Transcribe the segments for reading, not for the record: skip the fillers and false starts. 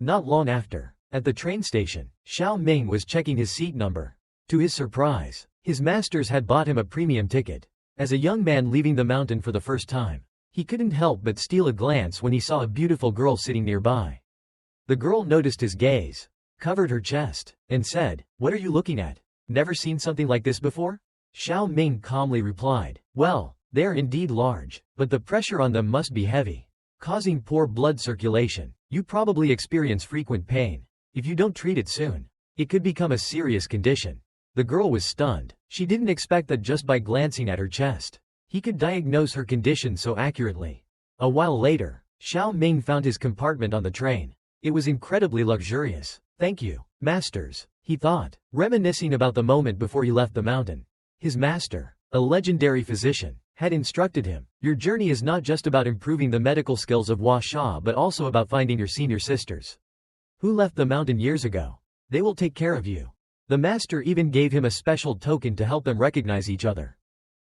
Not long after, at the train station, Xiao Ming was checking his seat number. To his surprise, his masters had bought him a premium ticket. As a young man leaving the mountain for the first time, he couldn't help but steal a glance when he saw a beautiful girl sitting nearby. The girl noticed his gaze, covered her chest, and said, "What are you looking at? Never seen something like this before?" Xiao Ming calmly replied, "Well, they are indeed large, but the pressure on them must be heavy, causing poor blood circulation. You probably experience frequent pain. If you don't treat it soon, it could become a serious condition." The girl was stunned. She didn't expect that just by glancing at her chest, he could diagnose her condition so accurately. A while later, Xiao Ming found his compartment on the train. It was incredibly luxurious. "Thank you, masters," he thought, reminiscing about the moment before he left the mountain. His master, a legendary physician, had instructed him, "Your journey is not just about improving the medical skills of Hua Sha but also about finding your senior sisters, who left the mountain years ago. They will take care of you." The master even gave him a special token to help them recognize each other,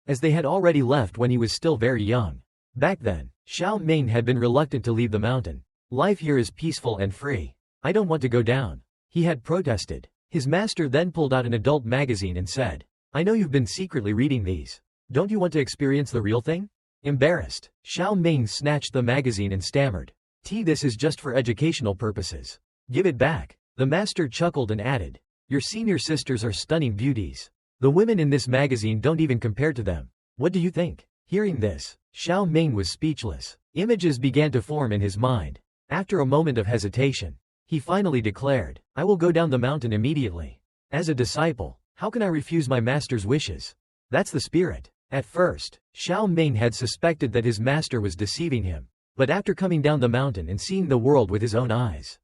as they had already left when he was still very young. Back then, Xiao Ming had been reluctant to leave the mountain. "Life here is peaceful and free. I don't want to go down," he had protested. His master then pulled out an adult magazine and said, "I know you've been secretly reading these. Don't you want to experience the real thing?" Embarrassed, Xiao Ming snatched the magazine and stammered, "This is just for educational purposes. Give it back." The master chuckled and added, "Your senior sisters are stunning beauties. The women in this magazine don't even compare to them. What do you think?" Hearing this, Xiao Ming was speechless. Images began to form in his mind. After a moment of hesitation, he finally declared, "I will go down the mountain immediately. As a disciple, how can I refuse my master's wishes? That's the spirit." At first, Xiao Ming had suspected that his master was deceiving him, but after coming down the mountain and seeing the world with his own eyes,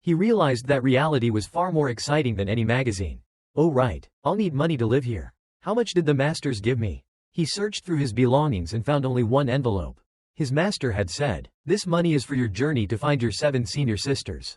he realized that reality was far more exciting than any magazine. "Oh right, I'll need money to live here. How much did the masters give me?" He searched through his belongings and found only one envelope. His master had said, "This money is for your journey to find your 7 senior sisters."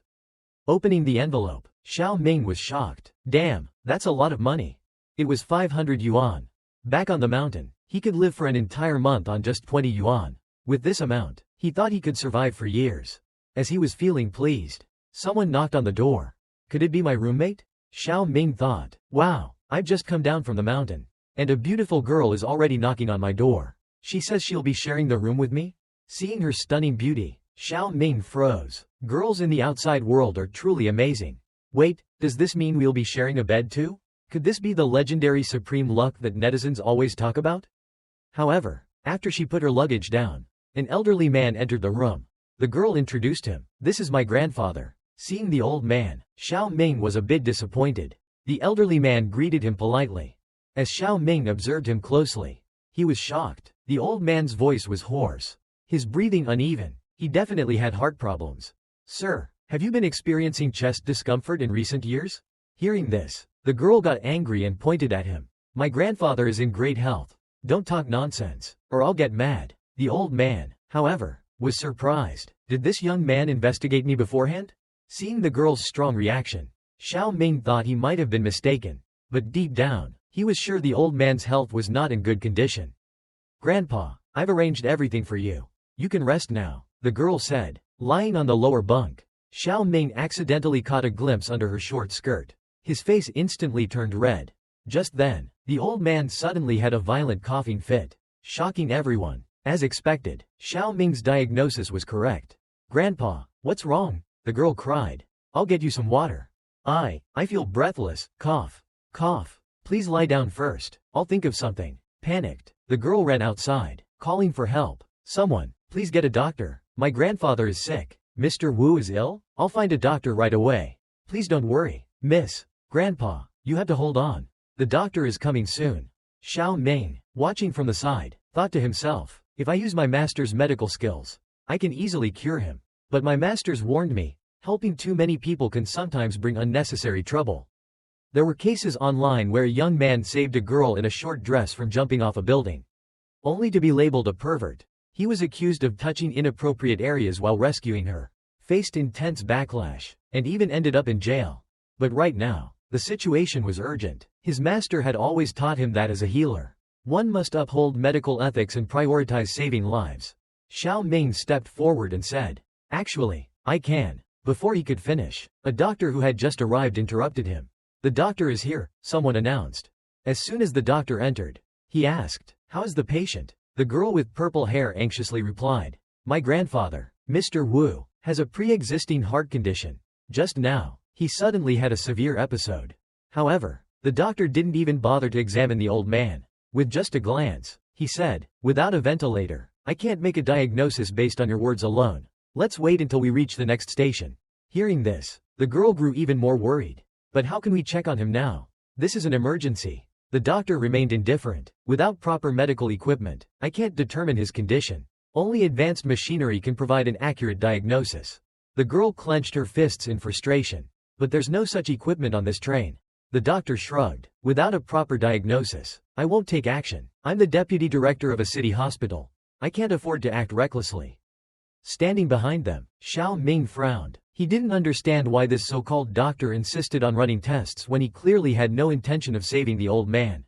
Opening the envelope, Xiao Ming was shocked. Damn, that's a lot of money. It was 500 yuan. Back on the mountain, he could live for an entire month on just 20 yuan. With this amount, he thought he could survive for years. As he was feeling pleased, someone knocked on the door. Could it be my roommate? Xiao Ming thought, "Wow, I've just come down from the mountain, and a beautiful girl is already knocking on my door. She says she'll be sharing the room with me?" Seeing her stunning beauty, Xiao Ming froze. Girls in the outside world are truly amazing. Wait, does this mean we'll be sharing a bed too? Could this be the legendary supreme luck that netizens always talk about? However, after she put her luggage down, an elderly man entered the room. The girl introduced him. "This is my grandfather." Seeing the old man, Xiao Ming was a bit disappointed. The elderly man greeted him politely. As Xiao Ming observed him closely, he was shocked. The old man's voice was hoarse, his breathing uneven. He definitely had heart problems. "Sir, have you been experiencing chest discomfort in recent years?" Hearing this, the girl got angry and pointed at him. "My grandfather is in great health. Don't talk nonsense, or I'll get mad." The old man, however, was surprised. Did this young man investigate me beforehand? Seeing the girl's strong reaction, Xiao Ming thought he might have been mistaken, but deep down, he was sure the old man's health was not in good condition. "Grandpa, I've arranged everything for you. You can rest now," the girl said. Lying on the lower bunk, Xiao Ming accidentally caught a glimpse under her short skirt. His face instantly turned red. Just then, the old man suddenly had a violent coughing fit, shocking everyone. As expected, Xiao Ming's diagnosis was correct. "Grandpa, what's wrong?" the girl cried. "I'll get you some water. I feel breathless, cough, cough. Please lie down first, I'll think of something." Panicked, the girl ran outside, calling for help. "Someone, please get a doctor. My grandfather is sick." "Mr. Wu is ill? I'll find a doctor right away. Please don't worry, miss." "Grandpa, you have to hold on. The doctor is coming soon." Xiao Ming, watching from the side, thought to himself, "If I use my master's medical skills, I can easily cure him. But my masters warned me, helping too many people can sometimes bring unnecessary trouble." There were cases online where a young man saved a girl in a short dress from jumping off a building, only to be labeled a pervert. He was accused of touching inappropriate areas while rescuing her, faced intense backlash, and even ended up in jail. But right now, the situation was urgent. His master had always taught him that as a healer, one must uphold medical ethics and prioritize saving lives. Xiao Ming stepped forward and said, "Actually, I can." Before he could finish, a doctor who had just arrived interrupted him. "The doctor is here," someone announced. As soon as the doctor entered, he asked, "How is the patient?" The girl with purple hair anxiously replied, "My grandfather, Mr. Wu, has a pre-existing heart condition. Just now, he suddenly had a severe episode." However, the doctor didn't even bother to examine the old man. With just a glance, he said, "Without a ventilator, I can't make a diagnosis based on your words alone. Let's wait until we reach the next station." Hearing this, the girl grew even more worried. "But how can we check on him now? This is an emergency." The doctor remained indifferent. "Without proper medical equipment, I can't determine his condition. Only advanced machinery can provide an accurate diagnosis." The girl clenched her fists in frustration. "But there's no such equipment on this train." The doctor shrugged. "Without a proper diagnosis, I won't take action. I'm the deputy director of a city hospital. I can't afford to act recklessly." Standing behind them, Xiao Ming frowned. He didn't understand why this so-called doctor insisted on running tests when he clearly had no intention of saving the old man.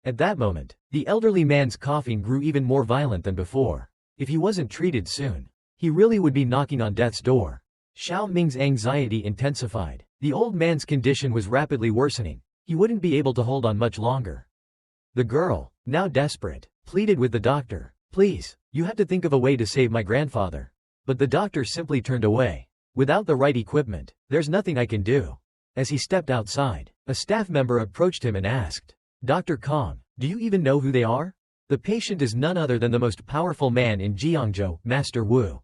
At that moment, the elderly man's coughing grew even more violent than before. If he wasn't treated soon, he really would be knocking on death's door. Xiao Ming's anxiety intensified. The old man's condition was rapidly worsening. He wouldn't be able to hold on much longer. The girl, now desperate, pleaded with the doctor, "Please, you have to think of a way to save my grandfather." But the doctor simply turned away. "Without the right equipment, there's nothing I can do." As he stepped outside, a staff member approached him and asked, "Dr. Kong, do you even know who they are?" The patient is none other than the most powerful man in Jiangzhou, Master Wu,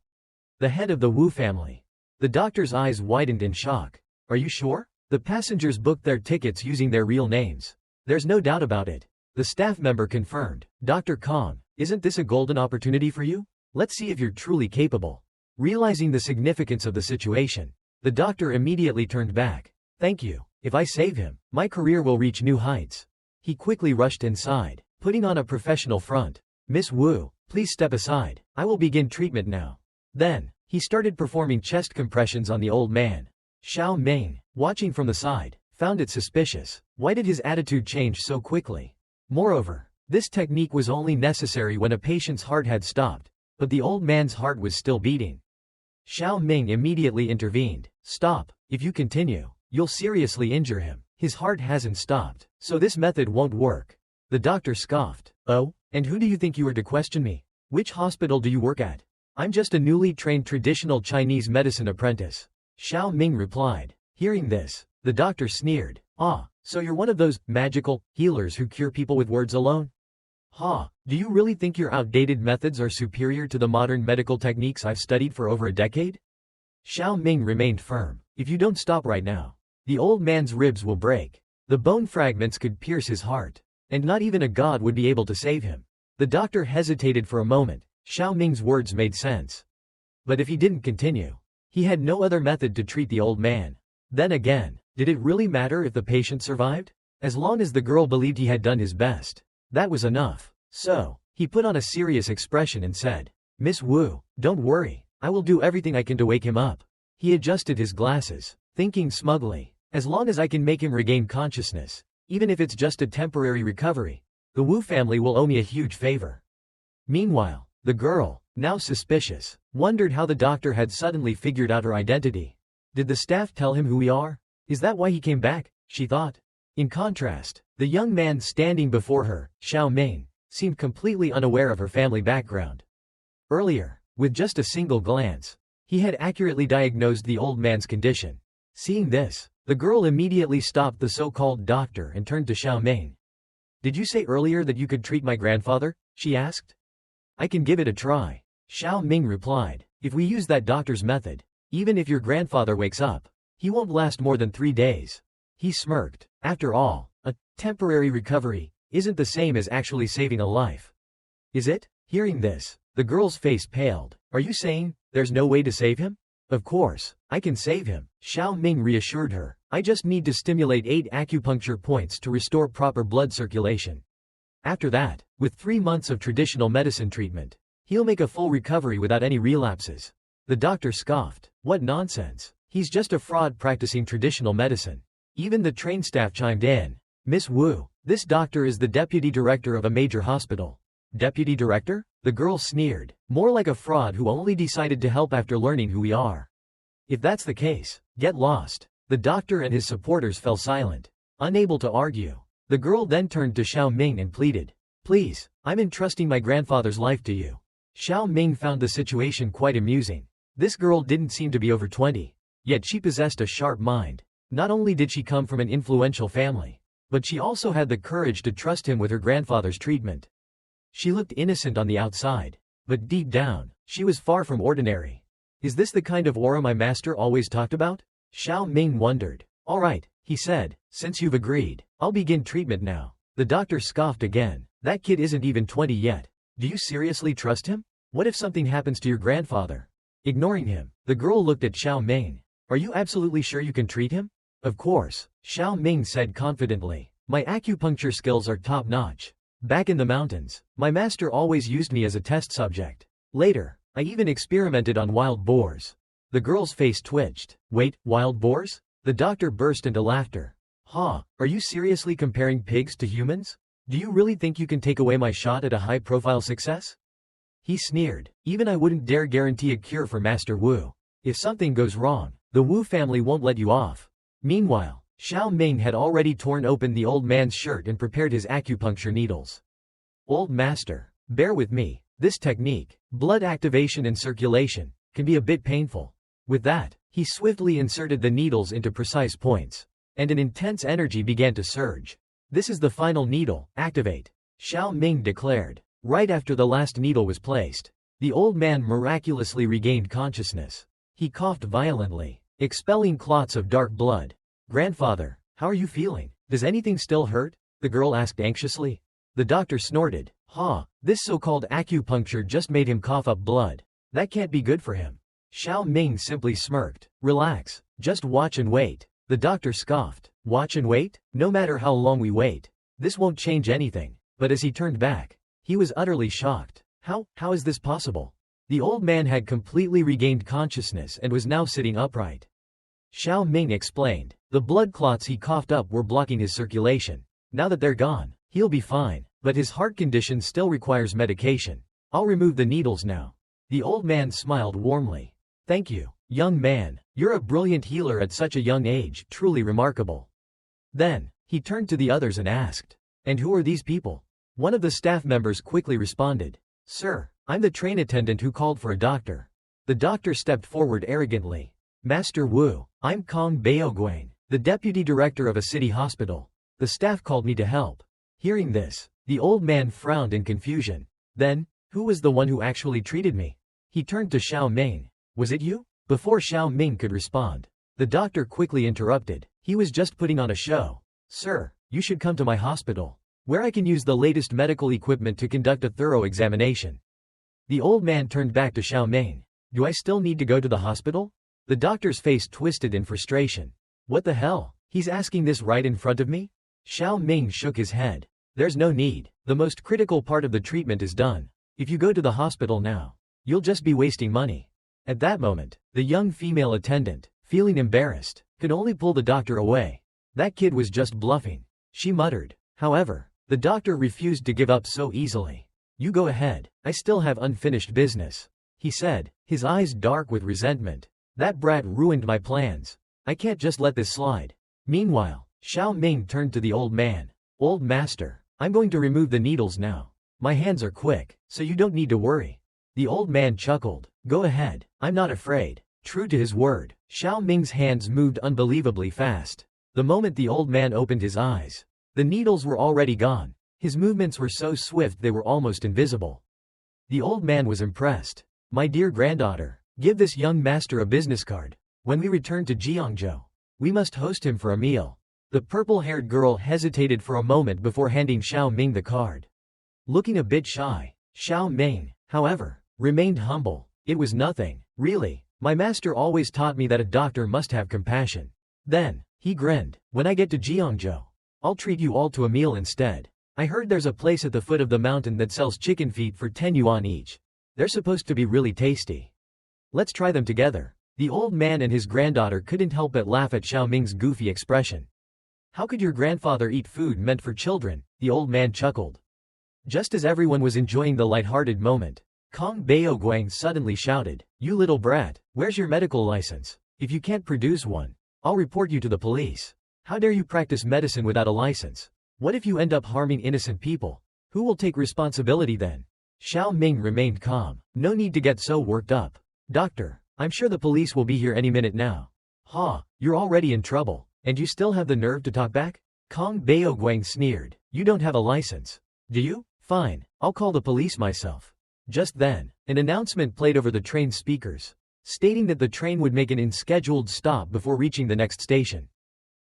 the head of the Wu family. The doctor's eyes widened in shock. "Are you sure?" The passengers booked their tickets using their real names. "There's no doubt about it." The staff member confirmed. "Dr. Kong, isn't this a golden opportunity for you? Let's see if you're truly capable." Realizing the significance of the situation, the doctor immediately turned back. "Thank you. If I save him, my career will reach new heights." He quickly rushed inside, putting on a professional front. "Miss Wu, please step aside. I will begin treatment now." Then, he started performing chest compressions on the old man. Xiao Ming, watching from the side, found it suspicious. Why did his attitude change so quickly? Moreover, this technique was only necessary when a patient's heart had stopped, but the old man's heart was still beating. Xiao Ming immediately intervened. "Stop. If you continue, you'll seriously injure him. His heart hasn't stopped, so this method won't work." The doctor scoffed. "Oh, and who do you think you are to question me? Which hospital do you work at?" "I'm just a newly trained traditional Chinese medicine apprentice," Xiao Ming replied. Hearing this, the doctor sneered. "Ah, so you're one of those magical healers who cure people with words alone? Ha, do you really think your outdated methods are superior to the modern medical techniques I've studied for over a decade?" Xiao Ming remained firm. "If you don't stop right now, the old man's ribs will break. The bone fragments could pierce his heart, and not even a god would be able to save him." The doctor hesitated for a moment. Xiao Ming's words made sense. But if he didn't continue, he had no other method to treat the old man. Then again, did it really matter if the patient survived? As long as the girl believed he had done his best, that was enough. So, he put on a serious expression and said, "Miss Wu, don't worry, I will do everything I can to wake him up." He adjusted his glasses, thinking smugly, "As long as I can make him regain consciousness, even if it's just a temporary recovery, the Wu family will owe me a huge favor." Meanwhile, the girl, now suspicious, wondered how the doctor had suddenly figured out her identity. "Did the staff tell him who we are? Is that why he came back?" she thought. In contrast, the young man standing before her, Xiao Ming, seemed completely unaware of her family background. Earlier, with just a single glance, he had accurately diagnosed the old man's condition. Seeing this, the girl immediately stopped the so-called doctor and turned to Xiao Ming. "Did you say earlier that you could treat my grandfather?" she asked. "I can give it a try," Xiao Ming replied. "If we use that doctor's method, even if your grandfather wakes up, he won't last more than 3 days. He smirked. After all, a temporary recovery isn't the same as actually saving a life. Is it? Hearing this, the girl's face paled. "Are you saying there's no way to save him?" "Of course, I can save him," Xiao Ming reassured her. "I just need to stimulate 8 acupuncture points to restore proper blood circulation. After that, with 3 months of traditional medicine treatment, he'll make a full recovery without any relapses." The doctor scoffed. "What nonsense. He's just a fraud practicing traditional medicine." Even the train staff chimed in. "Miss Wu, this doctor is the deputy director of a major hospital." "Deputy director?" The girl sneered. "More like a fraud who only decided to help after learning who we are." If that's the case, get lost. The doctor and his supporters fell silent, unable to argue. The girl then turned to Xiao Ming and pleaded, "Please, I'm entrusting my grandfather's life to you." Xiao Ming found the situation quite amusing. This girl didn't seem to be over 20, yet she possessed a sharp mind. Not only did she come from an influential family, but she also had the courage to trust him with her grandfather's treatment. She looked innocent on the outside, but deep down, she was far from ordinary. Is this the kind of aura my master always talked about? Xiao Ming wondered. "All right," he said, "since you've agreed, I'll begin treatment now." The doctor scoffed again. "That kid isn't even 20 yet. Do you seriously trust him? What if something happens to your grandfather?" Ignoring him, the girl looked at Xiao Ming. "Are you absolutely sure you can treat him?" "Of course," Xiao Ming said confidently. "My acupuncture skills are top-notch. Back in the mountains, my master always used me as a test subject. Later, I even experimented on wild boars." The girl's face twitched. "Wait, wild boars?" The doctor burst into laughter. "Ha, are you seriously comparing pigs to humans? Do you really think you can take away my shot at a high-profile success?" He sneered. "Even I wouldn't dare guarantee a cure for Master Wu. If something goes wrong, the Wu family won't let you off." Meanwhile, Xiao Ming had already torn open the old man's shirt and prepared his acupuncture needles. "Old master, bear with me. This technique, blood activation and circulation, can be a bit painful." With that, he swiftly inserted the needles into precise points, and an intense energy began to surge. "This is the final needle, activate," Xiao Ming declared. Right after the last needle was placed, the old man miraculously regained consciousness. He coughed violently, expelling clots of dark blood. "Grandfather, how are you feeling? Does anything still hurt?" the girl asked anxiously. The doctor snorted. "Ha, this so-called acupuncture just made him cough up blood. That can't be good for him." Xiao Ming simply smirked. "Relax, just watch and wait." The doctor scoffed. "Watch and wait? No matter how long we wait, this won't change anything." But as he turned back, he was utterly shocked. How is this possible? The old man had completely regained consciousness and was now sitting upright. Xiao Ming explained. The blood clots he coughed up were blocking his circulation. Now that they're gone, he'll be fine, but his heart condition still requires medication. I'll remove the needles now. The old man smiled warmly. "Thank you, young man. You're a brilliant healer at such a young age, truly remarkable." Then, he turned to the others and asked, "And who are these people?" One of the staff members quickly responded, "Sir, I'm the train attendant who called for a doctor." The doctor stepped forward arrogantly. "Master Wu, I'm Kong Baoguang, the deputy director of a city hospital. The staff called me to help." Hearing this, the old man frowned in confusion. "Then, who was the one who actually treated me?" He turned to Xiao Ming. "Was it you?" Before Xiao Ming could respond, the doctor quickly interrupted. "He was just putting on a show. Sir, you should come to my hospital, where I can use the latest medical equipment to conduct a thorough examination." The old man turned back to Xiao Ming. "Do I still need to go to the hospital?" The doctor's face twisted in frustration. "What the hell? He's asking this right in front of me?" Xiao Ming shook his head. "There's no need. The most critical part of the treatment is done. If you go to the hospital now, you'll just be wasting money." At that moment, the young female attendant, feeling embarrassed, could only pull the doctor away. "That kid was just bluffing," she muttered. However, the doctor refused to give up so easily. "You go ahead, I still have unfinished business," he said, his eyes dark with resentment. "That brat ruined my plans. I can't just let this slide." Meanwhile, Xiao Ming turned to the old man. "Old master, I'm going to remove the needles now. My hands are quick, so you don't need to worry." The old man chuckled. "Go ahead, I'm not afraid." True to his word, Xiao Ming's hands moved unbelievably fast. The moment the old man opened his eyes, the needles were already gone. His movements were so swift they were almost invisible. The old man was impressed. "My dear granddaughter, give this young master a business card. When we return to Jiangzhou, we must host him for a meal." The purple-haired girl hesitated for a moment before handing Xiao Ming the card. Looking a bit shy, Xiao Ming, however, remained humble. "It was nothing, really. My master always taught me that a doctor must have compassion." Then, he grinned. "When I get to Jiangzhou, I'll treat you all to a meal instead. I heard there's a place at the foot of the mountain that sells chicken feet for 10 yuan each. They're supposed to be really tasty. Let's try them together." The old man and his granddaughter couldn't help but laugh at Xiao Ming's goofy expression. "How could your grandfather eat food meant for children?" the old man chuckled. Just as everyone was enjoying the light-hearted moment, Kong Baoguang suddenly shouted, "You little brat, where's your medical license? If you can't produce one, I'll report you to the police. How dare you practice medicine without a license? What if you end up harming innocent people? Who will take responsibility then? Xiao Ming remained calm. No need to get so worked up. Doctor, I'm sure the police will be here any minute now. Ha, you're already in trouble, and you still have the nerve to talk back? Kong Baoguang sneered. You don't have a license. Do you? Fine, I'll call the police myself. Just then, an announcement played over the train speakers, stating that the train would make an unscheduled stop before reaching the next station.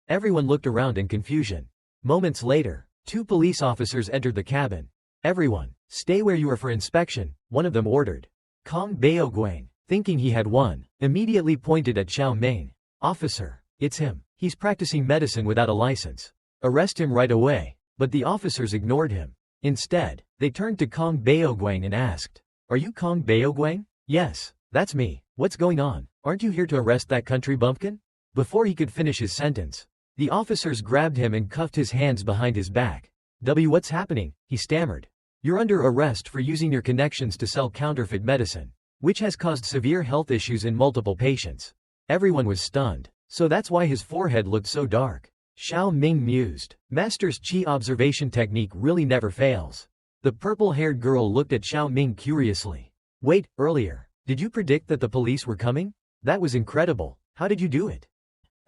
Everyone looked around in confusion. Moments later, 2 police officers entered the cabin. Everyone, stay where you are for inspection, one of them ordered. Kong Baoguang, thinking he had won, immediately pointed at Xiao Ming. Officer, it's him. He's practicing medicine without a license. Arrest him right away. But the officers ignored him. Instead, they turned to Kong Baoguang and asked, Are you Kong Baoguang? Yes, that's me. What's going on? Aren't you here to arrest that country bumpkin? Before he could finish his sentence, the officers grabbed him and cuffed his hands behind his back. What's happening? He stammered. You're under arrest for using your connections to sell counterfeit medicine, which has caused severe health issues in multiple patients. Everyone was stunned, so that's why his forehead looked so dark. Xiao Ming mused. Master's qi observation technique really never fails. The purple-haired girl looked at Xiao Ming curiously. Wait, earlier, did you predict that the police were coming? That was incredible. How did you do it?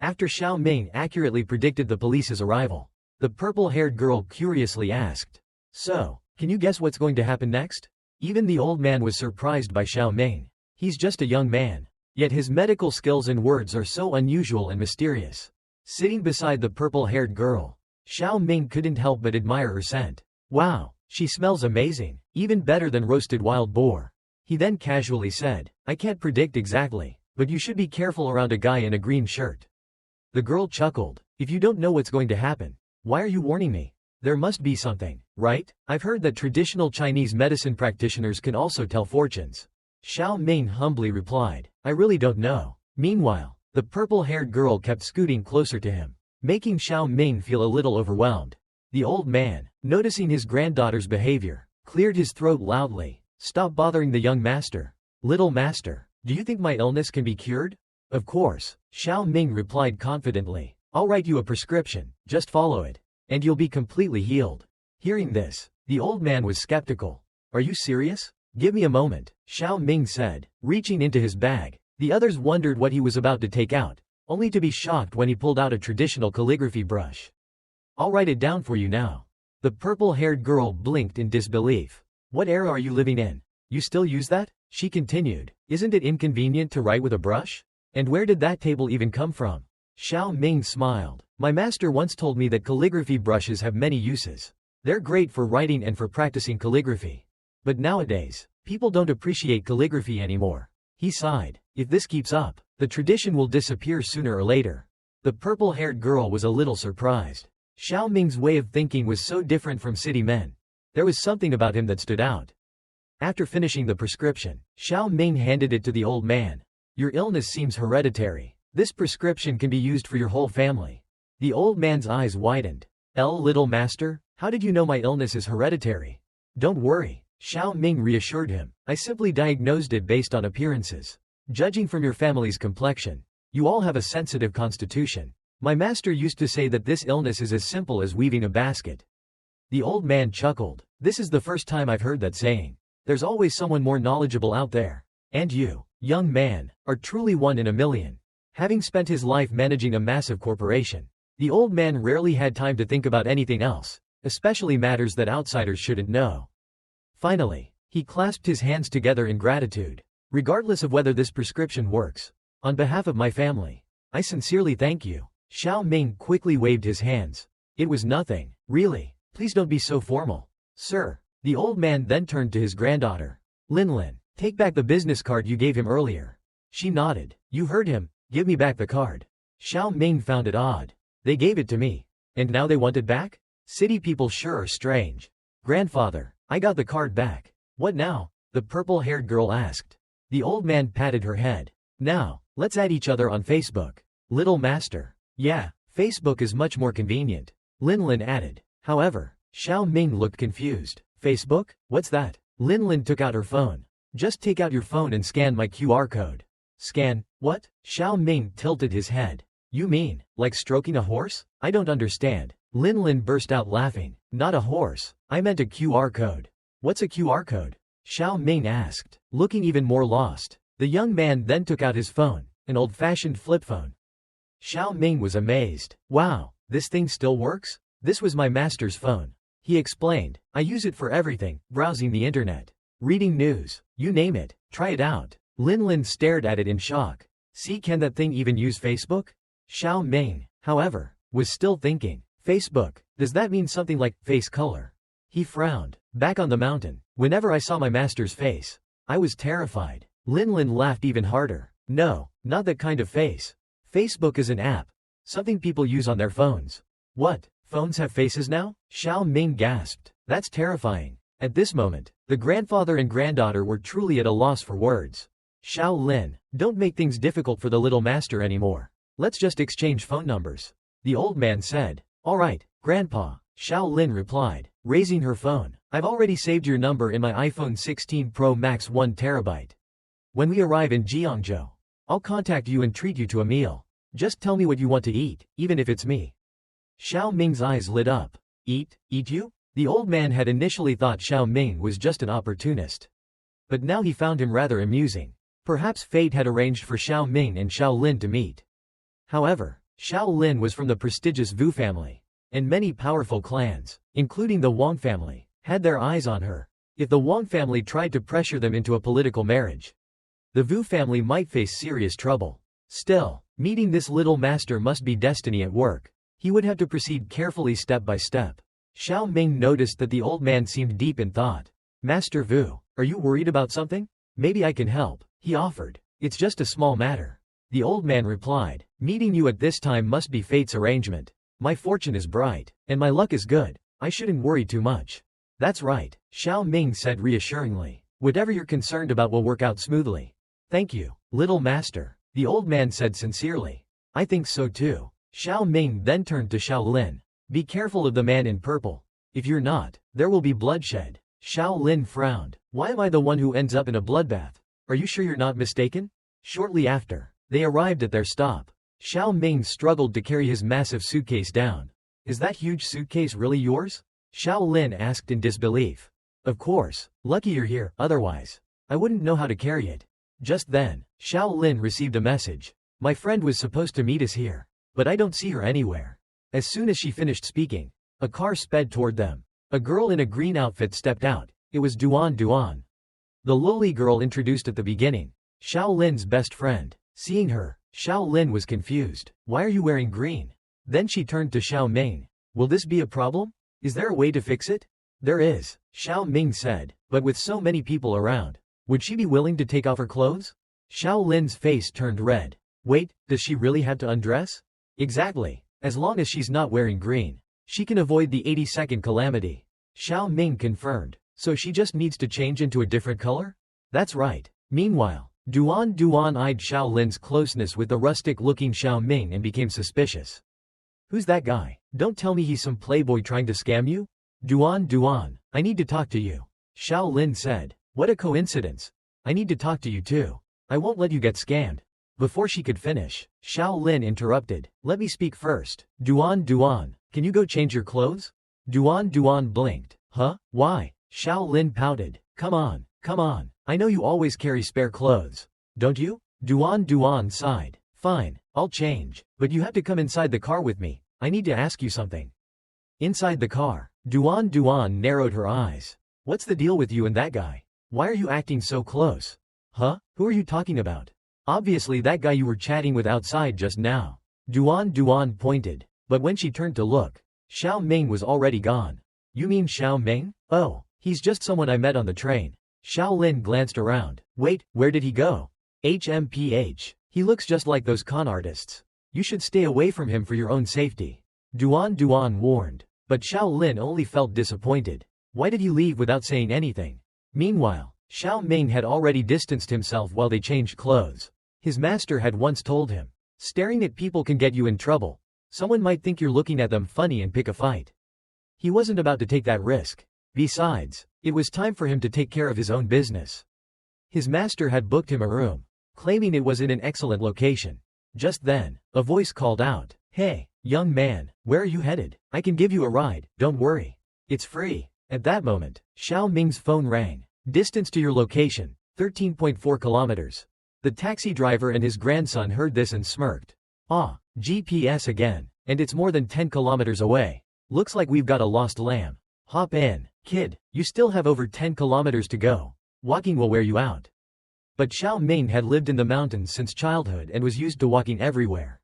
After Xiao Ming accurately predicted the police's arrival, the purple-haired girl curiously asked, So, can you guess what's going to happen next? Even the old man was surprised by Xiao Ming. He's just a young man, yet his medical skills and words are so unusual and mysterious. Sitting beside the purple-haired girl, Xiao Ming couldn't help but admire her scent. Wow, she smells amazing, even better than roasted wild boar. He then casually said, I can't predict exactly, but you should be careful around a guy in a green shirt. The girl chuckled. If you don't know what's going to happen, why are you warning me? There must be something, right? I've heard that traditional Chinese medicine practitioners can also tell fortunes. Xiao Ming humbly replied, I really don't know. Meanwhile, the purple-haired girl kept scooting closer to him, making Xiao Ming feel a little overwhelmed. The old man, noticing his granddaughter's behavior, cleared his throat loudly. Stop bothering the young master. Little master, do you think my illness can be cured? Of course, Xiao Ming replied confidently. I'll write you a prescription, just follow it, and you'll be completely healed. Hearing this, the old man was skeptical. Are you serious? Give me a moment, Xiao Ming said, reaching into his bag. The others wondered what he was about to take out, only to be shocked when he pulled out a traditional calligraphy brush. I'll write it down for you now. The purple-haired girl blinked in disbelief. What era are you living in? You still use that? She continued. Isn't it inconvenient to write with a brush? And where did that table even come from? Xiao Ming smiled. My master once told me that calligraphy brushes have many uses. They're great for writing and for practicing calligraphy. But nowadays, people don't appreciate calligraphy anymore. He sighed. If this keeps up, the tradition will disappear sooner or later. The purple-haired girl was a little surprised. Xiao Ming's way of thinking was so different from city men. There was something about him that stood out. After finishing the prescription, Xiao Ming handed it to the old man. Your illness seems hereditary. This prescription can be used for your whole family. The old man's eyes widened. Little master, how did you know my illness is hereditary? Don't worry, Xiao Ming reassured him. I simply diagnosed it based on appearances. Judging from your family's complexion, you all have a sensitive constitution. My master used to say that this illness is as simple as weaving a basket. The old man chuckled. This is the first time I've heard that saying. There's always someone more knowledgeable out there. And you, young man, are truly one in a million. Having spent his life managing a massive corporation, the old man rarely had time to think about anything else, especially matters that outsiders shouldn't know. Finally, he clasped his hands together in gratitude. Regardless of whether this prescription works, on behalf of my family, I sincerely thank you. Xiao Ming quickly waved his hands. It was nothing, really. Please don't be so formal. Sir. The old man then turned to his granddaughter. Linlin, take back the business card you gave him earlier. She nodded. You heard him. Give me back the card. Xiao Ming found it odd. They gave it to me. And now they want it back? City people sure are strange. Grandfather, I got the card back. What now? The purple-haired girl asked. The old man patted her head. Now, let's add each other on Facebook. Little master. Yeah, Facebook is much more convenient. Linlin added. However, Xiao Ming looked confused. Facebook? What's that? Linlin took out her phone. Just take out your phone and scan my QR code. Scan, what? Xiao Ming tilted his head. You mean, like stroking a horse? I don't understand. Lin Lin burst out laughing. Not a horse. I meant a QR code. What's a QR code? Xiao Ming asked, looking even more lost. The young man then took out his phone, an old-fashioned flip phone. Xiao Ming was amazed. Wow, this thing still works? This was my master's phone. He explained. I use it for everything, browsing the internet, reading news, you name it. Try it out. Lin Lin stared at it in shock. See, can that thing even use Facebook? Xiao Ming, however, was still thinking. Facebook, does that mean something like face color? He frowned. Back on the mountain, whenever I saw my master's face, I was terrified. Lin Lin laughed even harder. No, not that kind of face. Facebook is an app. Something people use on their phones. What? Phones have faces now? Xiao Ming gasped. That's terrifying. At this moment, the grandfather and granddaughter were truly at a loss for words. Xiao Lin, don't make things difficult for the little master anymore. Let's just exchange phone numbers. The old man said. All right, Grandpa, Xiao Lin replied, raising her phone. I've already saved your number in my iPhone 16 Pro Max 1 TB. When we arrive in Jiangzhou, I'll contact you and treat you to a meal. Just tell me what you want to eat, even if it's me. Xiao Ming's eyes lit up. Eat you? The old man had initially thought Xiao Ming was just an opportunist. But now he found him rather amusing. Perhaps fate had arranged for Xiao Ming and Xiao Lin to meet. However, Xiao Lin was from the prestigious Vu family, and many powerful clans, including the Wang family, had their eyes on her. If the Wang family tried to pressure them into a political marriage, the Vu family might face serious trouble. Still, meeting this little master must be destiny at work. He would have to proceed carefully step by step. Xiao Ming noticed that the old man seemed deep in thought. Master Vu, are you worried about something? Maybe I can help, he offered. It's just a small matter. The old man replied. Meeting you at this time must be fate's arrangement. My fortune is bright, and my luck is good. I shouldn't worry too much. That's right, Xiao Ming said reassuringly. Whatever you're concerned about will work out smoothly. Thank you, little master, the old man said sincerely. I think so too. Xiao Ming then turned to Xiao Lin. Be careful of the man in purple. If you're not, there will be bloodshed. Xiao Lin frowned. Why am I the one who ends up in a bloodbath? Are you sure you're not mistaken? Shortly after, they arrived at their stop. Xiao Ming struggled to carry his massive suitcase down. Is that huge suitcase really yours? Xiao Lin asked in disbelief. Of course, lucky you're here, otherwise, I wouldn't know how to carry it. Just then, Xiao Lin received a message. My friend was supposed to meet us here, but I don't see her anywhere. As soon as she finished speaking, a car sped toward them. A girl in a green outfit stepped out. It was Duan Duan, the lowly girl introduced at the beginning. Xiao Lin's best friend. Seeing her, Xiao Lin was confused. Why are you wearing green? Then she turned to Xiao Ming. Will this be a problem? Is there a way to fix it? There is, Xiao Ming said, but with so many people around, would she be willing to take off her clothes? Xiao Lin's face turned red. Wait, does she really have to undress? Exactly, as long as she's not wearing green, she can avoid the 80-second calamity. Xiao Ming confirmed. So she just needs to change into a different color? That's right. Meanwhile, Duan Duan eyed Xiao Lin's closeness with the rustic-looking Xiao Ming and became suspicious. Who's that guy? Don't tell me he's some playboy trying to scam you? Duan Duan, I need to talk to you. Xiao Lin said. What a coincidence. I need to talk to you too. I won't let you get scammed. Before she could finish, Xiao Lin interrupted. Let me speak first. Duan Duan, can you go change your clothes? Duan Duan blinked. Huh? Why? Xiao Lin pouted. Come on, I know you always carry spare clothes. Don't you? Duan Duan sighed. Fine, I'll change, but you have to come inside the car with me. I need to ask you something. Inside the car, Duan Duan narrowed her eyes. What's the deal with you and that guy? Why are you acting so close? Huh? Who are you talking about? Obviously that guy you were chatting with outside just now. Duan Duan pointed, but when she turned to look, Xiao Ming was already gone. You mean Xiao Ming? Oh, he's just someone I met on the train. Xiao Lin glanced around. Wait, where did he go? HMPH. He looks just like those con artists. You should stay away from him for your own safety. Duan Duan warned. But Xiao Lin only felt disappointed. Why did he leave without saying anything? Meanwhile, Xiao Ming had already distanced himself while they changed clothes. His master had once told him, staring at people can get you in trouble. Someone might think you're looking at them funny and pick a fight. He wasn't about to take that risk. Besides, it was time for him to take care of his own business. His master had booked him a room. claiming it was in an excellent location. Just then, a voice called out, "Hey, young man, where are you headed? I can give you a ride, don't worry. It's free." At that moment, Xiao Ming's phone rang. "Distance to your location, 13.4 kilometers. The taxi driver and his grandson heard this and smirked. "Ah, GPS again, and it's more than 10 kilometers away. Looks like we've got a lost lamb. Hop in, kid, you still have over 10 kilometers to go. Walking will wear you out." But Xiao Ming had lived in the mountains since childhood and was used to walking everywhere.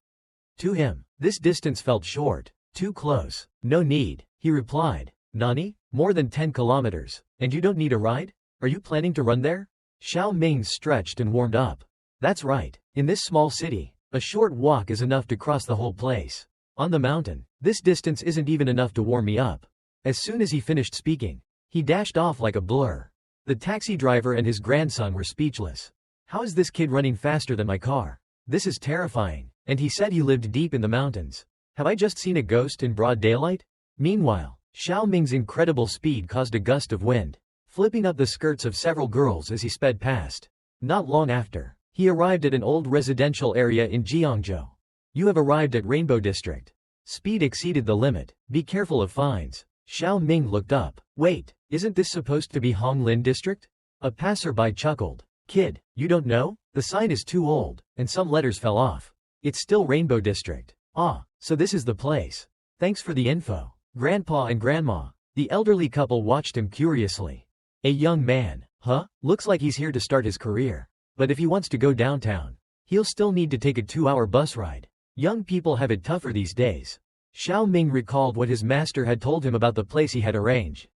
To him, this distance felt short, too close. "No need," he replied. "Nani? More than 10 kilometers, and you don't need a ride? Are you planning to run there?" Xiao Ming stretched and warmed up. "That's right, in this small city, a short walk is enough to cross the whole place. On the mountain, this distance isn't even enough to warm me up." As soon as he finished speaking, he dashed off like a blur. The taxi driver and his grandson were speechless. "How is this kid running faster than my car? This is terrifying." And he said he lived deep in the mountains. "Have I just seen a ghost in broad daylight?" Meanwhile, Xiao Ming's incredible speed caused a gust of wind, flipping up the skirts of several girls as he sped past. Not long after, he arrived at an old residential area in Jiangzhou. "You have arrived at Rainbow District. Speed exceeded the limit. Be careful of fines." Xiao Ming looked up. "Wait, isn't this supposed to be Honglin District?" A passerby chuckled. "Kid, you don't know? The sign is too old, and some letters fell off. It's still Rainbow District." "Ah, so this is the place. Thanks for the info." Grandpa and Grandma, the elderly couple, watched him curiously. "A young man, huh? Looks like he's here to start his career. But if he wants to go downtown, he'll still need to take a 2-hour bus ride. Young people have it tougher these days." Xiao Ming recalled what his master had told him about the place he had arranged.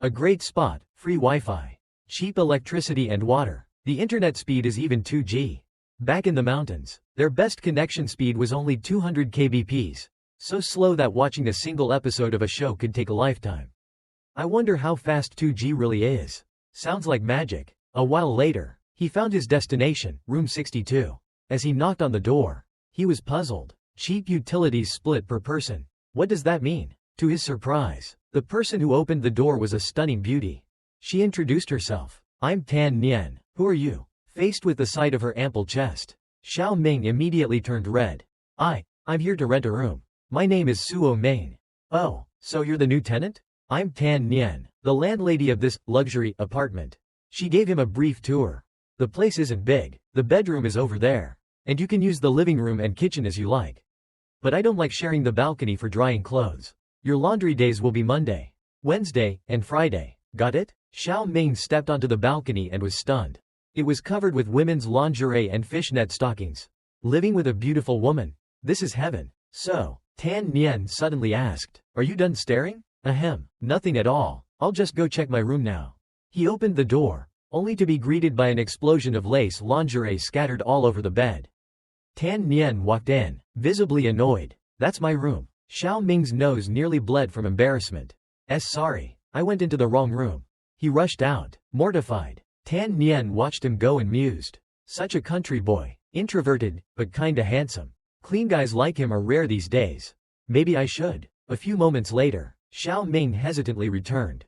A great spot, free Wi-Fi, cheap electricity and water. The internet speed is even 2G. Back in the mountains, their best connection speed was only 200 kbps, so slow that watching a single episode of a show could take a lifetime. "I wonder how fast 2G really is. Sounds like magic." A while later, he found his destination, room 62. As he knocked on the door, he was puzzled. Cheap utilities split per person. What does that mean? To his surprise, the person who opened the door was a stunning beauty. She introduced herself. "I'm Tan Nian. Who are you?" Faced with the sight of her ample chest, Xiao Ming immediately turned red. I'm here to rent a room. My name is Suo Ming." "Oh, so you're the new tenant?" "I'm Tan Nian, the landlady of this luxury apartment." She gave him a brief tour. "The place isn't big. The bedroom is over there, and you can use the living room and kitchen as you like. But I don't like sharing the balcony for drying clothes. Your laundry days will be Monday, Wednesday, and Friday. Got it?" Xiao Ming stepped onto the balcony and was stunned. It was covered with women's lingerie and fishnet stockings. Living with a beautiful woman. This is heaven. "So," Tan Nian suddenly asked, "are you done staring?" "Ahem, nothing at all. I'll just go check my room now." He opened the door, only to be greeted by an explosion of lace lingerie scattered all over the bed. Tan Nian walked in, visibly annoyed. "That's my room." Xiao Ming's nose nearly bled from embarrassment. Sorry, I went into the wrong room." He rushed out, mortified. Tan Nian watched him go and mused. Such a country boy, introverted, but kinda handsome. Clean guys like him are rare these days. Maybe I should. A few moments later, Xiao Ming hesitantly returned.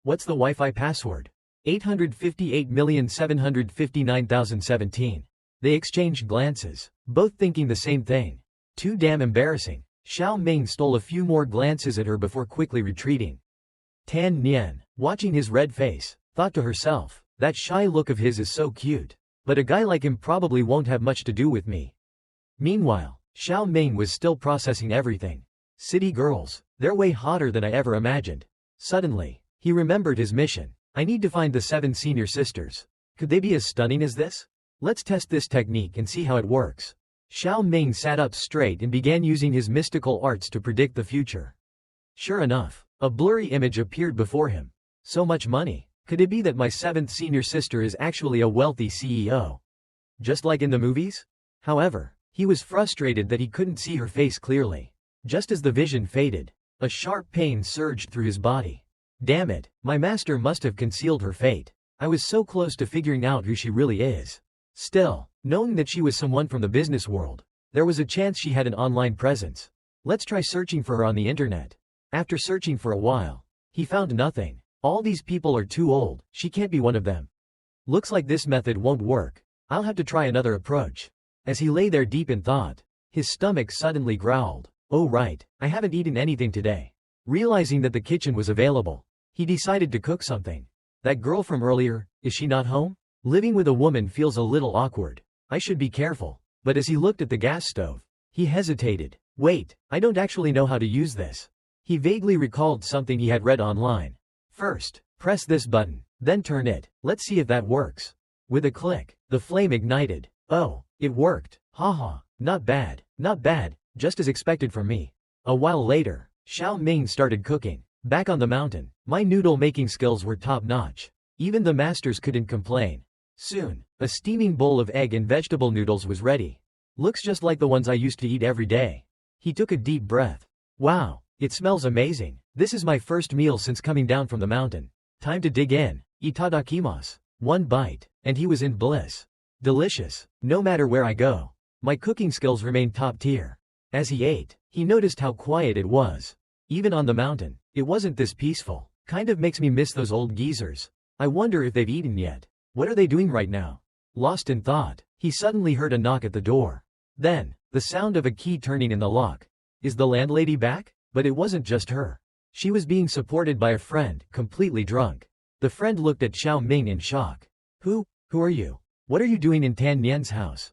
What's the Wi-Fi password?" 858,759,017. They exchanged glances, both thinking the same thing. Too damn embarrassing. Xiao Ming stole a few more glances at her before quickly retreating. Tan Nian, watching his red face, thought to herself, "That shy look of his is so cute. But a guy like him probably won't have much to do with me." Meanwhile, Xiao Ming was still processing everything. City girls, they're way hotter than I ever imagined. Suddenly, he remembered his mission. "I need to find the 7 senior sisters. Could they be as stunning as this? Let's test this technique and see how it works." Xiao Ming sat up straight and began using his mystical arts to predict the future. Sure enough, a blurry image appeared before him. So much money. Could it be that my 7th senior sister is actually a wealthy CEO? Just like in the movies? However, he was frustrated that he couldn't see her face clearly. Just as the vision faded, a sharp pain surged through his body. Damn it, my master must have concealed her fate. I was so close to figuring out who she really is. Still, knowing that she was someone from the business world, there was a chance she had an online presence. Let's try searching for her on the internet. After searching for a while, he found nothing. All these people are too old, she can't be one of them. Looks like this method won't work. I'll have to try another approach. As he lay there deep in thought, his stomach suddenly growled. Oh right, I haven't eaten anything today. Realizing that the kitchen was available, he decided to cook something. That girl from earlier, is she not home? Living with a woman feels a little awkward. I should be careful. But as he looked at the gas stove, he hesitated. Wait, I don't actually know how to use this. He vaguely recalled something he had read online. First, press this button, then turn it. Let's see if that works. With a click, the flame ignited. Oh, it worked. Haha, not bad, just as expected from me. A while later, Xiao Ming started cooking. Back on the mountain, my noodle making skills were top-notch. Even the masters couldn't complain. Soon, a steaming bowl of egg and vegetable noodles was ready. Looks just like the ones I used to eat every day. He took a deep breath. Wow, it smells amazing. This is my first meal since coming down from the mountain. Time to dig in. Itadakimasu. One bite, and he was in bliss. Delicious. No matter where I go, my cooking skills remain top tier. As he ate, he noticed how quiet it was. Even on the mountain, it wasn't this peaceful. Kind of makes me miss those old geezers. I wonder if they've eaten yet. What are they doing right now? Lost in thought, he suddenly heard a knock at the door. Then, the sound of a key turning in the lock. Is the landlady back? But it wasn't just her. She was being supported by a friend, completely drunk. The friend looked at Xiao Ming in shock. Who are you? What are you doing in Tan Nian's house?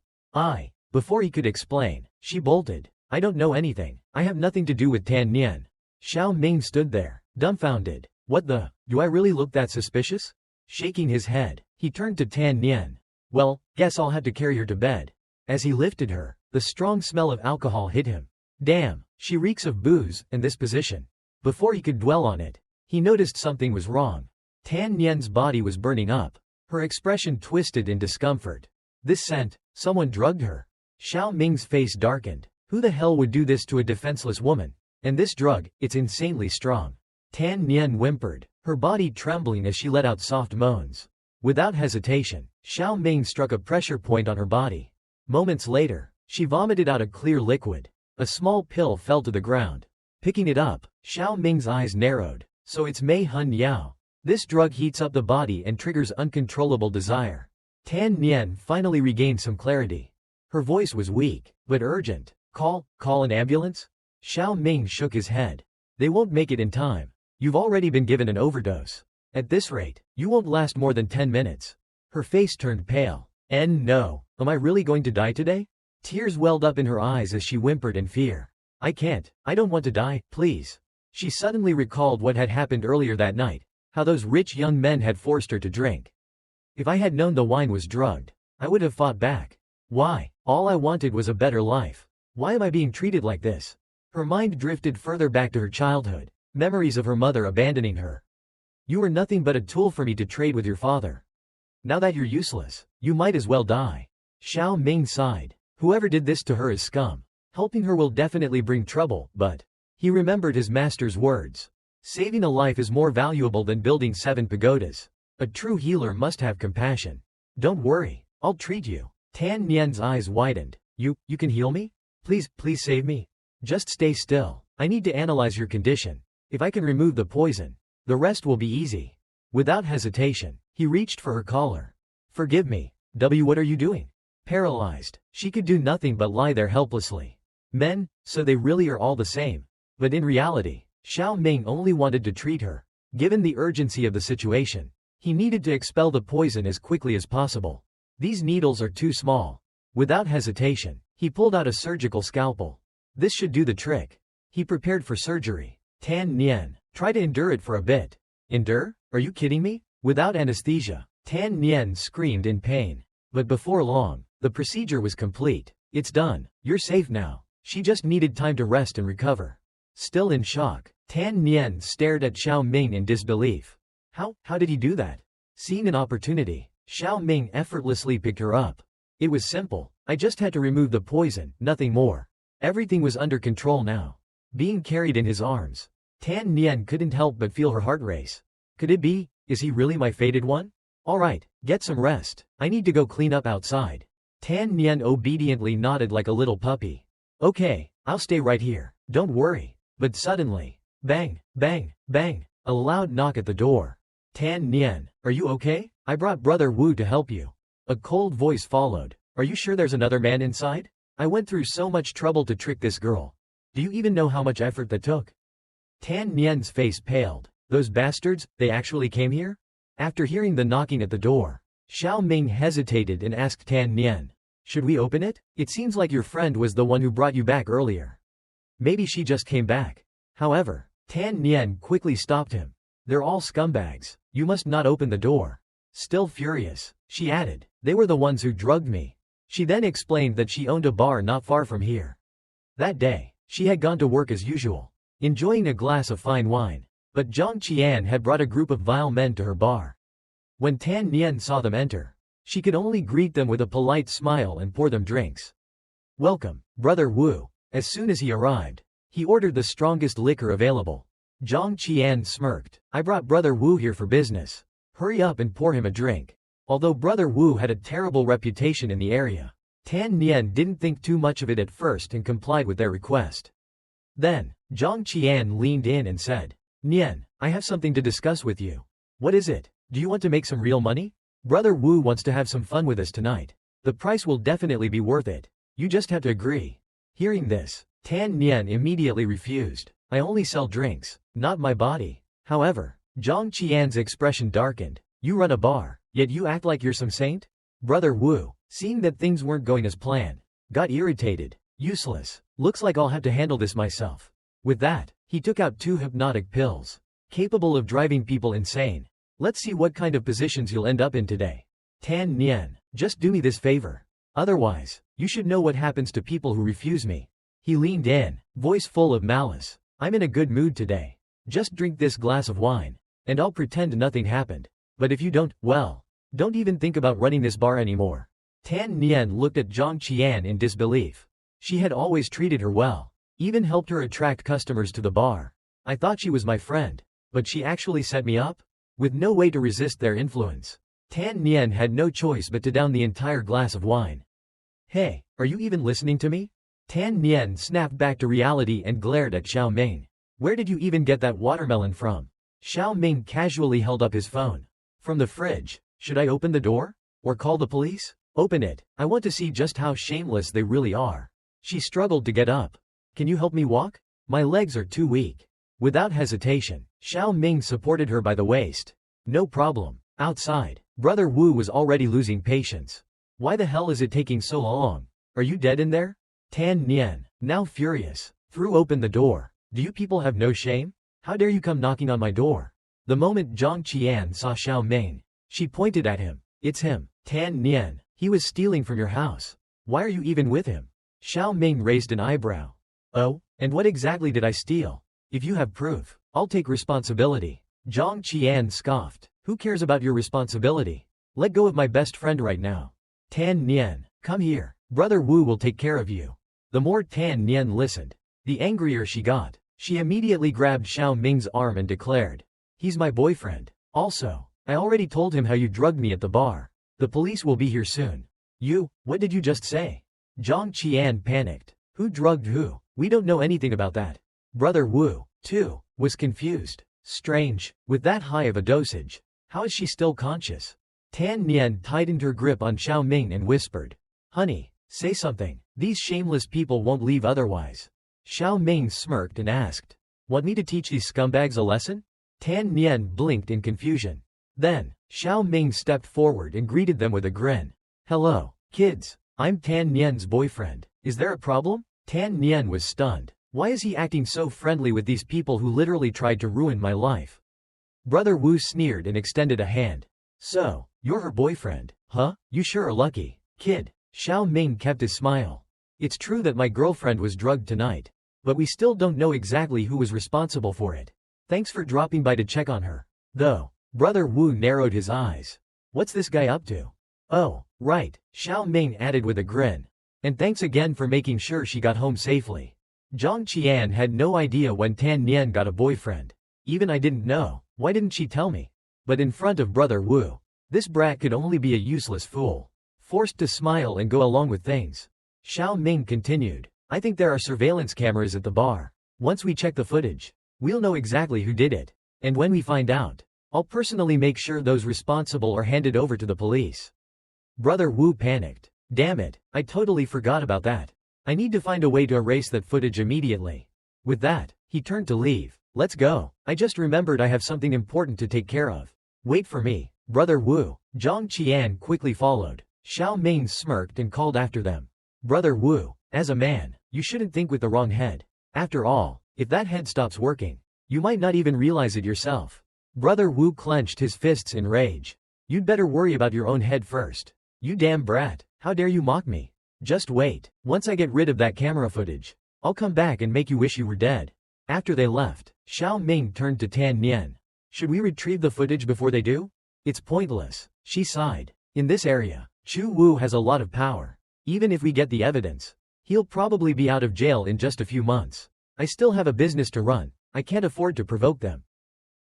Before he could explain, she bolted. I don't know anything. I have nothing to do with Tan Nian. Xiao Ming stood there, dumbfounded. What the? Do I really look that suspicious? Shaking his head, he turned to Tan Nian. Well, guess I'll have to carry her to bed. As he lifted her, the strong smell of alcohol hit him. Damn, she reeks of booze, and this position. Before he could dwell on it, he noticed something was wrong. Tan Nian's body was burning up. Her expression twisted in discomfort. This scent, someone drugged her. Xiao Ming's face darkened. Who the hell would do this to a defenseless woman? And this drug, it's insanely strong. Tan Nian whimpered, her body trembling as she let out soft moans. Without hesitation, Xiao Ming struck a pressure point on her body. Moments later, she vomited out a clear liquid. A small pill fell to the ground. Picking it up, Xiao Ming's eyes narrowed. So it's manhwa. This drug heats up the body and triggers uncontrollable desire. Tan Nian finally regained some clarity. Her voice was weak, but urgent. Call an ambulance? Xiao Ming shook his head. They won't make it in time. You've already been given an overdose. At this rate, you won't last more than 10 minutes. Her face turned pale. No, am I really going to die today? Tears welled up in her eyes as she whimpered in fear. I don't want to die, please. She suddenly recalled what had happened earlier that night, how those rich young men had forced her to drink. If I had known the wine was drugged, I would have fought back. Why? All I wanted was a better life. Why am I being treated like this? Her mind drifted further back to her childhood, memories of her mother abandoning her. You were nothing but a tool for me to trade with your father. Now that you're useless, you might as well die. Xiao Ming sighed. Whoever did this to her is scum. Helping her will definitely bring trouble, but... He remembered his master's words. Saving a life is more valuable than building 7 pagodas. A true healer must have compassion. Don't worry, I'll treat you. Tan Nian's eyes widened. You can heal me? Please save me. Just stay still. I need to analyze your condition. If I can remove the poison, the rest will be easy. Without hesitation, he reached for her collar. Forgive me. What are you doing? Paralyzed, she could do nothing but lie there helplessly. Men, so they really are all the same. But in reality, Xiao Ming only wanted to treat her. Given the urgency of the situation, he needed to expel the poison as quickly as possible. These needles are too small. Without hesitation, he pulled out a surgical scalpel. This should do the trick. He prepared for surgery. Tan Nian, try to endure it for a bit. Endure? Are you kidding me? Without anesthesia, Tan Nian screamed in pain. But before long, the procedure was complete. It's done. You're safe now. She just needed time to rest and recover. Still in shock, Tan Nian stared at Xiao Ming in disbelief. How did he do that? Seeing an opportunity, Xiao Ming effortlessly picked her up. It was simple. I just had to remove the poison, nothing more. Everything was under control now. Being carried in his arms, Tan Nian couldn't help but feel her heart race. Could it be? Is he really my fated one? Alright, get some rest. I need to go clean up outside. Tan Nian obediently nodded like a little puppy. Okay, I'll stay right here. Don't worry. But suddenly, bang, bang, bang, a loud knock at the door. Tan Nian, are you okay? I brought Brother Wu to help you. A cold voice followed. Are you sure there's another man inside? I went through so much trouble to trick this girl. Do you even know how much effort that took? Tan Nian's face paled. Those bastards, they actually came here? After hearing the knocking at the door, Xiao Ming hesitated and asked Tan Nian. Should we open it? It seems like your friend was the one who brought you back earlier. Maybe she just came back. However, Tan Nian quickly stopped him. They're all scumbags. You must not open the door. Still furious, she added, they were the ones who drugged me. She then explained that she owned a bar not far from here. That day, she had gone to work as usual, enjoying a glass of fine wine, but Zhang Qian had brought a group of vile men to her bar. When Tan Nian saw them enter, she could only greet them with a polite smile and pour them drinks. Welcome, Brother Wu. As soon as he arrived, he ordered the strongest liquor available. Zhang Qian smirked. I brought Brother Wu here for business. Hurry up and pour him a drink. Although Brother Wu had a terrible reputation in the area, Tan Nian didn't think too much of it at first and complied with their request. Then, Zhang Qian leaned in and said, Nian, I have something to discuss with you. What is it? Do you want to make some real money? Brother Wu wants to have some fun with us tonight. The price will definitely be worth it. You just have to agree. Hearing this, Tan Nian immediately refused. I only sell drinks, not my body. However, Zhang Qian's expression darkened. You run a bar, yet you act like you're some saint? Brother Wu, seeing that things weren't going as planned, got irritated. Useless. Looks like I'll have to handle this myself. With that, he took out 2 hypnotic pills, capable of driving people insane. Let's see what kind of positions you'll end up in today. Tan Nian, just do me this favor. Otherwise, you should know what happens to people who refuse me. He leaned in, voice full of malice. I'm in a good mood today. Just drink this glass of wine, and I'll pretend nothing happened. But if you don't, well, don't even think about running this bar anymore. Tan Nian looked at Zhang Qian in disbelief. She had always treated her well, even helped her attract customers to the bar. I thought she was my friend, but she actually set me up? With no way to resist their influence, Tan Nian had no choice but to down the entire glass of wine. Hey, are you even listening to me? Tan Nian snapped back to reality and glared at Xiao Ming. Where did you even get that watermelon from? Xiao Ming casually held up his phone. From the fridge. Should I open the door? Or call the police? Open it. I want to see just how shameless they really are. She struggled to get up. Can you help me walk? My legs are too weak. Without hesitation, Xiao Ming supported her by the waist. No problem. Outside, Brother Wu was already losing patience. Why the hell is it taking so long? Are you dead in there? Tan Nian, now furious, threw open the door. Do you people have no shame? How dare you come knocking on my door? The moment Zhang Qian saw Xiao Ming, she pointed at him. It's him, Tan Nian. He was stealing from your house. Why are you even with him? Xiao Ming raised an eyebrow. Oh, and what exactly did I steal? If you have proof, I'll take responsibility. Zhang Qian scoffed. Who cares about your responsibility? Let go of my best friend right now. Tan Nian, come here. Brother Wu will take care of you. The more Tan Nian listened, the angrier she got. She immediately grabbed Xiao Ming's arm and declared, he's my boyfriend. Also, I already told him how you drugged me at the bar. The police will be here soon. You, what did you just say? Zhang Qian panicked. Who drugged who? We don't know anything about that. Brother Wu, too, was confused. Strange, with that high of a dosage. How is she still conscious? Tan Nian tightened her grip on Xiao Ming and whispered, honey, say something. These shameless people won't leave otherwise. Xiao Ming smirked and asked, want me to teach these scumbags a lesson? Tan Nian blinked in confusion. Then, Xiao Ming stepped forward and greeted them with a grin. Hello, kids. I'm Tan Nian's boyfriend. Is there a problem? Tan Nian was stunned. Why is he acting so friendly with these people who literally tried to ruin my life? Brother Wu sneered and extended a hand. So, you're her boyfriend, huh? You sure are lucky, kid. Xiao Ming kept his smile. It's true that my girlfriend was drugged tonight, but we still don't know exactly who was responsible for it. Thanks for dropping by to check on her. Though, Brother Wu narrowed his eyes. What's this guy up to? Oh, right, Xiao Ming added with a grin. And thanks again for making sure she got home safely. Zhang Qian had no idea when Tan Nian got a boyfriend. Even I didn't know. Why didn't she tell me? But in front of Brother Wu, this brat could only be a useless fool, forced to smile and go along with things. Xiao Ming continued. I think there are surveillance cameras at the bar. Once we check the footage, we'll know exactly who did it. And when we find out, I'll personally make sure those responsible are handed over to the police. Brother Wu panicked. Damn it, I totally forgot about that. I need to find a way to erase that footage immediately. With that, he turned to leave. Let's go. I just remembered I have something important to take care of. Wait for me, Brother Wu. Zhang Qian quickly followed. Xiao Ming smirked and called after them. Brother Wu, as a man, you shouldn't think with the wrong head. After all, if that head stops working, you might not even realize it yourself. Brother Wu clenched his fists in rage. You'd better worry about your own head first. You damn brat, how dare you mock me? Just wait, once I get rid of that camera footage, I'll come back and make you wish you were dead. After they left, Xiao Ming turned to Tan Nian. Should we retrieve the footage before they do? It's pointless, she sighed. In this area, Chu Wu has a lot of power. Even if we get the evidence, he'll probably be out of jail in just a few months. I still have a business to run, I can't afford to provoke them.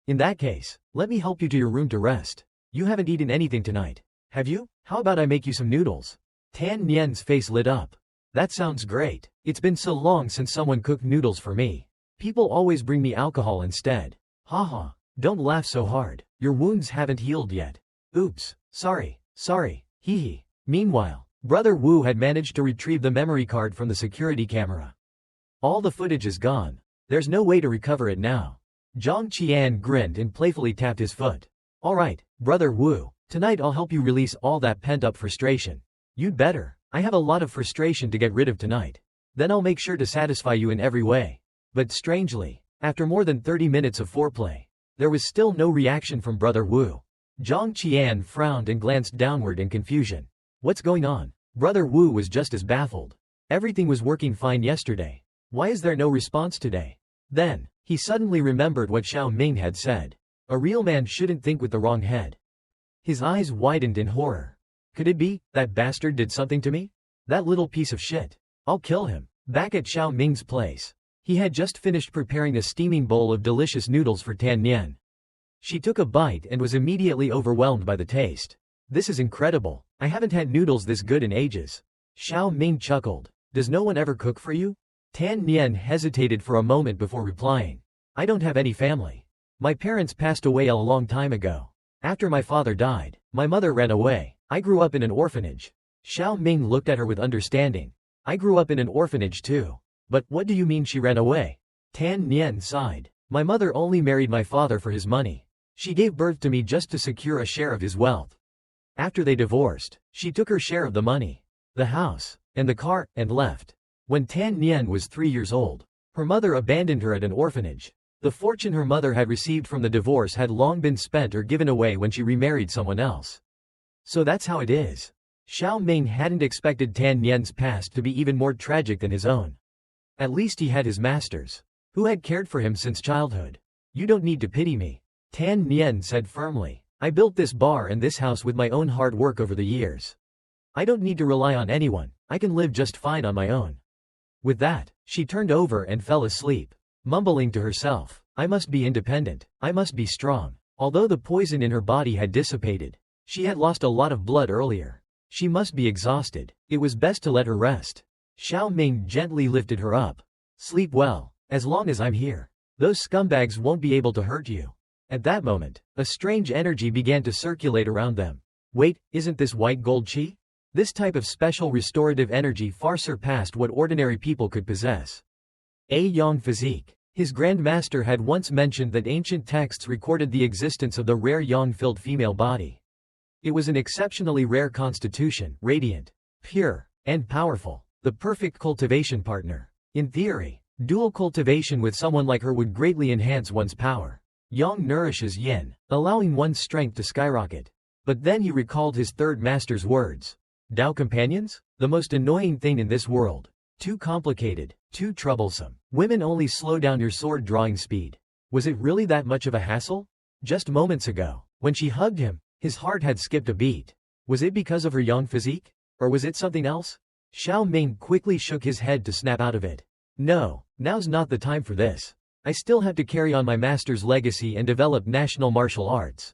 In that case, let me help you to your room to rest. You haven't eaten anything tonight, have you? How about I make you some noodles? Tan Nian's face lit up. That sounds great. It's been so long since someone cooked noodles for me. People always bring me alcohol instead. Haha, don't laugh so hard. Your wounds haven't healed yet. Oops, sorry, hee hee. Meanwhile, Brother Wu had managed to retrieve the memory card from the security camera. All the footage is gone. There's no way to recover it now. Zhang Qian grinned and playfully tapped his foot. Alright, Brother Wu, tonight I'll help you release all that pent-up frustration. You'd better. I have a lot of frustration to get rid of tonight. Then I'll make sure to satisfy you in every way. But strangely, after more than 30 minutes of foreplay, there was still no reaction from Brother Wu. Zhang Qian frowned and glanced downward in confusion. What's going on? Brother Wu was just as baffled. Everything was working fine yesterday. Why is there no response today? Then, he suddenly remembered what Xiao Ming had said. A real man shouldn't think with the wrong head. His eyes widened in horror. Could it be, that bastard did something to me? That little piece of shit. I'll kill him. Back at Xiao Ming's place, he had just finished preparing a steaming bowl of delicious noodles for Tan Nian. She took a bite and was immediately overwhelmed by the taste. This is incredible. I haven't had noodles this good in ages. Xiao Ming chuckled. Does no one ever cook for you? Tan Nian hesitated for a moment before replying. I don't have any family. My parents passed away a long time ago. After my father died, my mother ran away. I grew up in an orphanage. Xiao Ming looked at her with understanding. I grew up in an orphanage too. But what do you mean she ran away? Tan Nian sighed. My mother only married my father for his money. She gave birth to me just to secure a share of his wealth. After they divorced, she took her share of the money, the house, and the car, and left. When Tan Nian was 3 years old, her mother abandoned her at an orphanage. The fortune her mother had received from the divorce had long been spent or given away when she remarried someone else. So that's how it is. Xiao Ming hadn't expected Tan Nian's past to be even more tragic than his own. At least he had his masters, who had cared for him since childhood. You don't need to pity me, Tan Nian said firmly. I built this bar and this house with my own hard work over the years. I don't need to rely on anyone, I can live just fine on my own. With that, she turned over and fell asleep, mumbling to herself, I must be independent, I must be strong. Although the poison in her body had dissipated, she had lost a lot of blood earlier. She must be exhausted. It was best to let her rest. Xiao Ming gently lifted her up. Sleep well, as long as I'm here. Those scumbags won't be able to hurt you. At that moment, a strange energy began to circulate around them. Wait, isn't this white gold qi? This type of special restorative energy far surpassed what ordinary people could possess. A Yang physique. His Grand Master had once mentioned that ancient texts recorded the existence of the rare yang-filled female body. It was an exceptionally rare constitution, radiant, pure, and powerful, the perfect cultivation partner. In theory, dual cultivation with someone like her would greatly enhance one's power. Yang nourishes yin, allowing one's strength to skyrocket. But then he recalled his third master's words. Dao companions? The most annoying thing in this world. Too complicated, too troublesome. Women only slow down your sword drawing speed. Was it really that much of a hassle? Just moments ago, when she hugged him, his heart had skipped a beat. Was it because of her yang physique? Or was it something else? Xiao Ming quickly shook his head to snap out of it. No, now's not the time for this. I still have to carry on my master's legacy and develop national martial arts.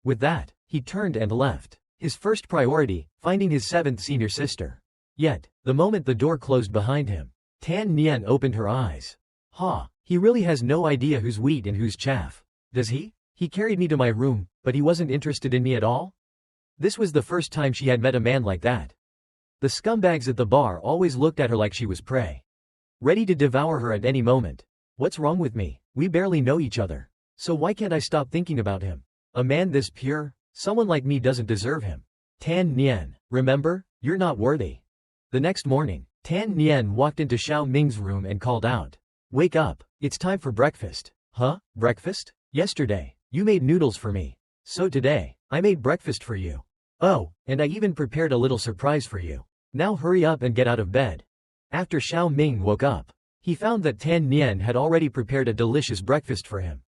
With that, he turned and left. His first priority, finding his seventh senior sister. Yet, the moment the door closed behind him, Tan Nian opened her eyes. He really has no idea who's wheat and who's chaff. Does he? He carried me to my room, but he wasn't interested in me at all? This was the first time she had met a man like that. The scumbags at the bar always looked at her like she was prey, ready to devour her at any moment. What's wrong with me? We barely know each other. So why can't I stop thinking about him? A man this pure? Someone like me doesn't deserve him. Tan Nian, remember? You're not worthy. The next morning, Tan Nian walked into Xiao Ming's room and called out. Wake up, it's time for breakfast. Huh? Breakfast? Yesterday, you made noodles for me. So today, I made breakfast for you. Oh, and I even prepared a little surprise for you. Now hurry up and get out of bed. After Xiao Ming woke up, he found that Tan Nian had already prepared a delicious breakfast for him.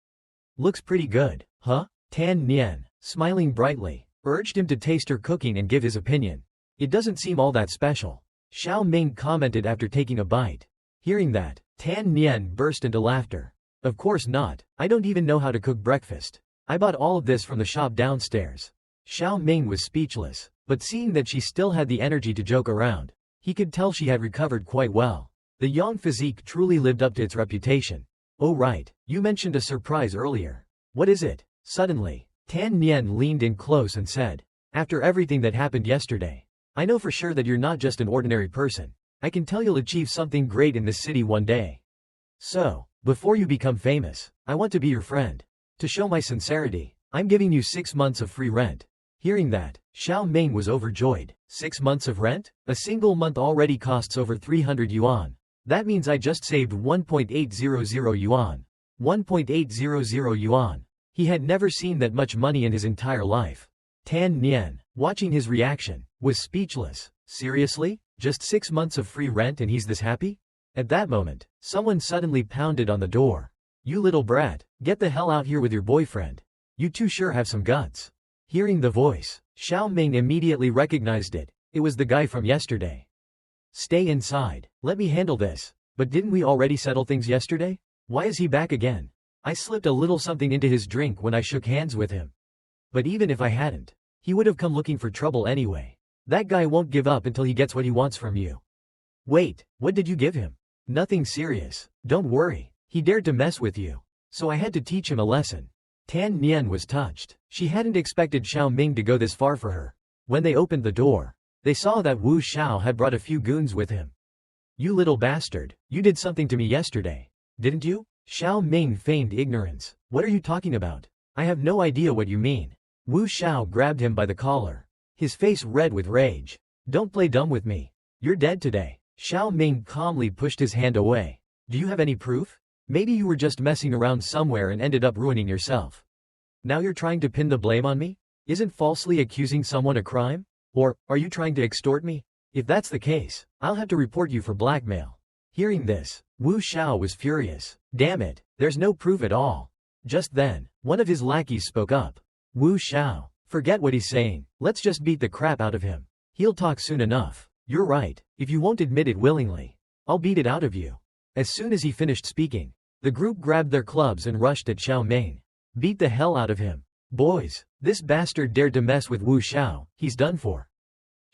Looks pretty good, huh? Tan Nian, smiling brightly, urged him to taste her cooking and give his opinion. It doesn't seem all that special, Xiao Ming commented after taking a bite. Hearing that, Tan Nian burst into laughter. Of course not, I don't even know how to cook breakfast. I bought all of this from the shop downstairs. Xiao Ming was speechless, but seeing that she still had the energy to joke around, he could tell she had recovered quite well. The young physique truly lived up to its reputation. Oh right, you mentioned a surprise earlier. What is it? Suddenly, Tan Nian leaned in close and said, after everything that happened yesterday, I know for sure that you're not just an ordinary person. I can tell you'll achieve something great in this city one day. So, before you become famous, I want to be your friend. To show my sincerity, I'm giving you 6 months of free rent. Hearing that, Xiao Ming was overjoyed. 6 months of rent? A single month already costs over 300 yuan. That means I just saved 1.800 yuan. 1.800 yuan. He had never seen that much money in his entire life. Tan Nian, watching his reaction, was speechless. Seriously? Just 6 months of free rent and he's this happy? At that moment, someone suddenly pounded on the door. You little brat, get the hell out here with your boyfriend. You two sure have some guts. Hearing the voice, Xiao Ming immediately recognized it. It was the guy from yesterday. Stay inside, let me handle this. But didn't we already settle things yesterday? Why is he back again? I slipped a little something into his drink when I shook hands with him. But even if I hadn't, he would have come looking for trouble anyway. That guy won't give up until he gets what he wants from you. Wait, what did you give him? Nothing serious, don't worry. He dared to mess with you. So I had to teach him a lesson. Tan Nian was touched. She hadn't expected Xiao Ming to go this far for her. When they opened the door, they saw that Wu Xiao had brought a few goons with him. You little bastard, you did something to me yesterday. Didn't you? Xiao Ming feigned ignorance. What are you talking about? I have no idea what you mean. Wu Xiao grabbed him by the collar, his face red with rage. Don't play dumb with me. You're dead today. Xiao Ming calmly pushed his hand away. Do you have any proof? Maybe you were just messing around somewhere and ended up ruining yourself. Now you're trying to pin the blame on me? Isn't falsely accusing someone a crime? Or, are you trying to extort me? If that's the case, I'll have to report you for blackmail. Hearing this, Wu Xiao was furious. Damn it, there's no proof at all. Just then, one of his lackeys spoke up. Wu Xiao, forget what he's saying, let's just beat the crap out of him. He'll talk soon enough. You're right, if you won't admit it willingly, I'll beat it out of you. As soon as he finished speaking, the group grabbed their clubs and rushed at Xiao Ming. Beat the hell out of him. Boys, this bastard dared to mess with Wu Xiao, he's done for.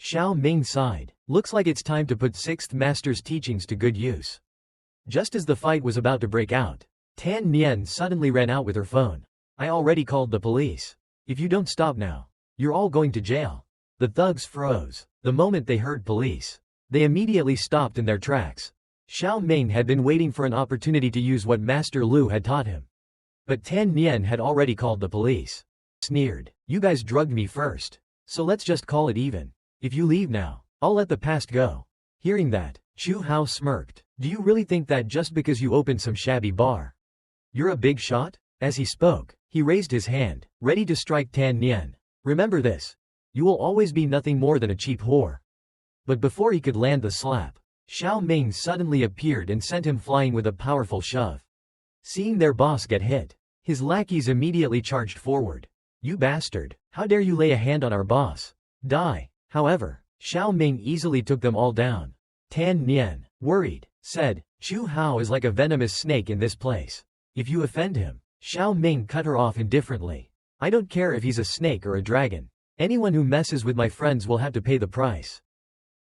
Xiao Ming sighed. Looks like it's time to put 6th Master's teachings to good use. Just as the fight was about to break out, Tan Nian suddenly ran out with her phone. I already called the police. If you don't stop now, you're all going to jail. The thugs froze. The moment they heard police, they immediately stopped in their tracks. Xiao Ming had been waiting for an opportunity to use what Master Lu had taught him. But Tan Nian had already called the police. Sneered. You guys drugged me first. So let's just call it even. If you leave now, I'll let the past go. Hearing that, Chu Hao smirked. Do you really think that just because you opened some shabby bar, you're a big shot? As he spoke, he raised his hand, ready to strike Tan Nian. Remember this. You will always be nothing more than a cheap whore. But before he could land the slap, Xiao Ming suddenly appeared and sent him flying with a powerful shove. Seeing their boss get hit, his lackeys immediately charged forward. You bastard, how dare you lay a hand on our boss? Die. However, Xiao Ming easily took them all down. Tan Nian, worried, said, Chu Hao is like a venomous snake in this place. If you offend him, Xiao Ming cut her off indifferently. I don't care if he's a snake or a dragon. Anyone who messes with my friends will have to pay the price.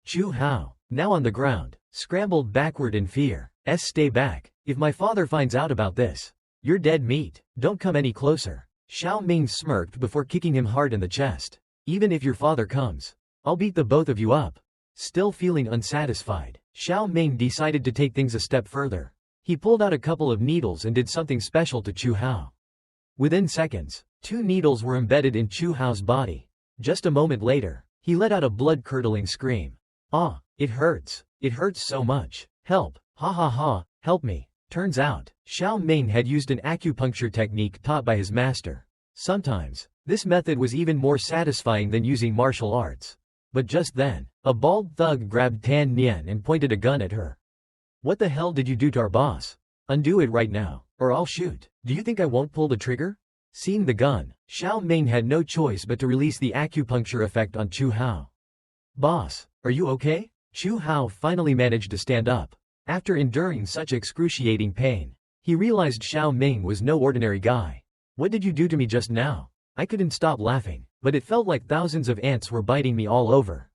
Chu Hao, now on the ground, scrambled backward in fear. Stay back. If my father finds out about this, you're dead meat. Don't come any closer. Xiao Ming smirked before kicking him hard in the chest. Even if your father comes, I'll beat the both of you up. Still feeling unsatisfied, Xiao Ming decided to take things a step further. He pulled out a couple of needles and did something special to Chu Hao. Within seconds, 2 needles were embedded in Chu Hao's body. Just a moment later, he let out a blood-curdling scream. Ah, it hurts. It hurts so much. Help. Ha ha ha, help me. Turns out, Xiao Ming had used an acupuncture technique taught by his master. Sometimes, this method was even more satisfying than using martial arts. But just then, a bald thug grabbed Tan Nian and pointed a gun at her. What the hell did you do to our boss? Undo it right now, or I'll shoot. Do you think I won't pull the trigger? Seeing the gun, Xiao Ming had no choice but to release the acupuncture effect on Chu Hao. Boss, are you okay? Chu Hao finally managed to stand up. After enduring such excruciating pain, he realized Xiao Ming was no ordinary guy. What did you do to me just now? I couldn't stop laughing, but it felt like thousands of ants were biting me all over.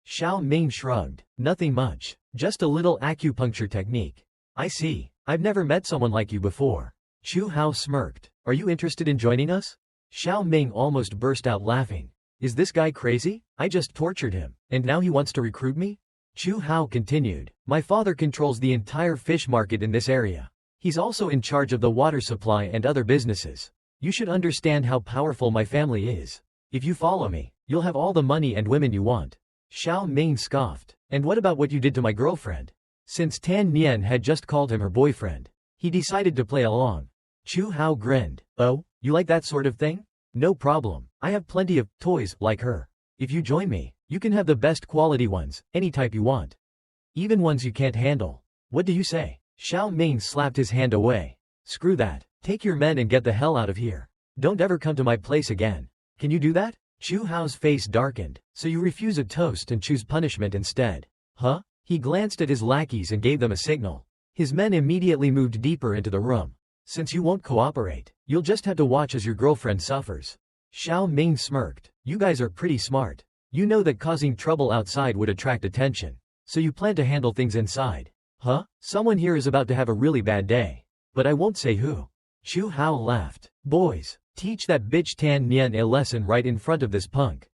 Xiao Ming shrugged. Nothing much, just a little acupuncture technique. I see, I've never met someone like you before. Chu Hao smirked. Are you interested in joining us? Xiao Ming almost burst out laughing. Is this guy crazy? I just tortured him, and now he wants to recruit me? Chu Hao continued. My father controls the entire fish market in this area. He's also in charge of the water supply and other businesses. You should understand how powerful my family is. If you follow me, you'll have all the money and women you want. Xiao Ming scoffed. And what about what you did to my girlfriend? Since Tan Nian had just called him her boyfriend, he decided to play along. Chu Hao grinned. Oh, you like that sort of thing? No problem. I have plenty of toys like her. If you join me, you can have the best quality ones, any type you want. Even ones you can't handle. What do you say? Xiao Ming slapped his hand away. Screw that. Take your men and get the hell out of here. Don't ever come to my place again. Can you do that? Chu Hao's face darkened. So you refuse a toast and choose punishment instead. Huh? He glanced at his lackeys and gave them a signal. His men immediately moved deeper into the room. Since you won't cooperate, you'll just have to watch as your girlfriend suffers. Xiao Ming smirked. You guys are pretty smart. You know that causing trouble outside would attract attention. So you plan to handle things inside. Huh? Someone here is about to have a really bad day. But I won't say who. Chu Hao laughed. Boys, teach that bitch Tan Nian a lesson right in front of this punk.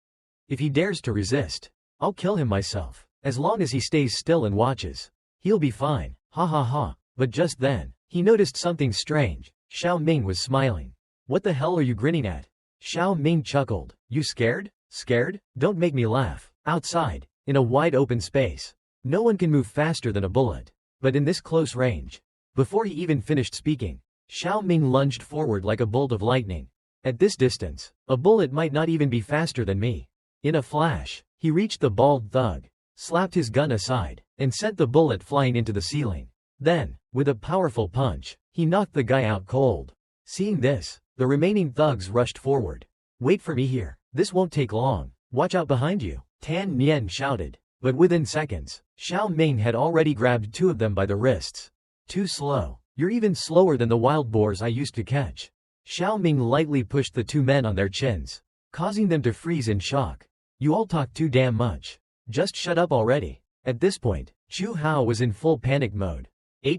If he dares to resist, I'll kill him myself. As long as he stays still and watches, he'll be fine. Ha ha ha. But just then, he noticed something strange. Xiao Ming was smiling. What the hell are you grinning at? Xiao Ming chuckled. You scared? Scared? Don't make me laugh. Outside, in a wide open space, no one can move faster than a bullet. But in this close range, before he even finished speaking, Xiao Ming lunged forward like a bolt of lightning. At this distance, a bullet might not even be faster than me. In a flash, he reached the bald thug, slapped his gun aside, and sent the bullet flying into the ceiling. Then, with a powerful punch, he knocked the guy out cold. Seeing this, the remaining thugs rushed forward. Wait for me here. This won't take long. Watch out behind you. Tan Nian shouted. But within seconds, Xiao Ming had already grabbed 2 of them by the wrists. Too slow. You're even slower than the wild boars I used to catch. Xiao Ming lightly pushed the 2 men on their chins, causing them to freeze in shock. You all talk too damn much. Just shut up already. At this point, Chu Hao was in full panic mode.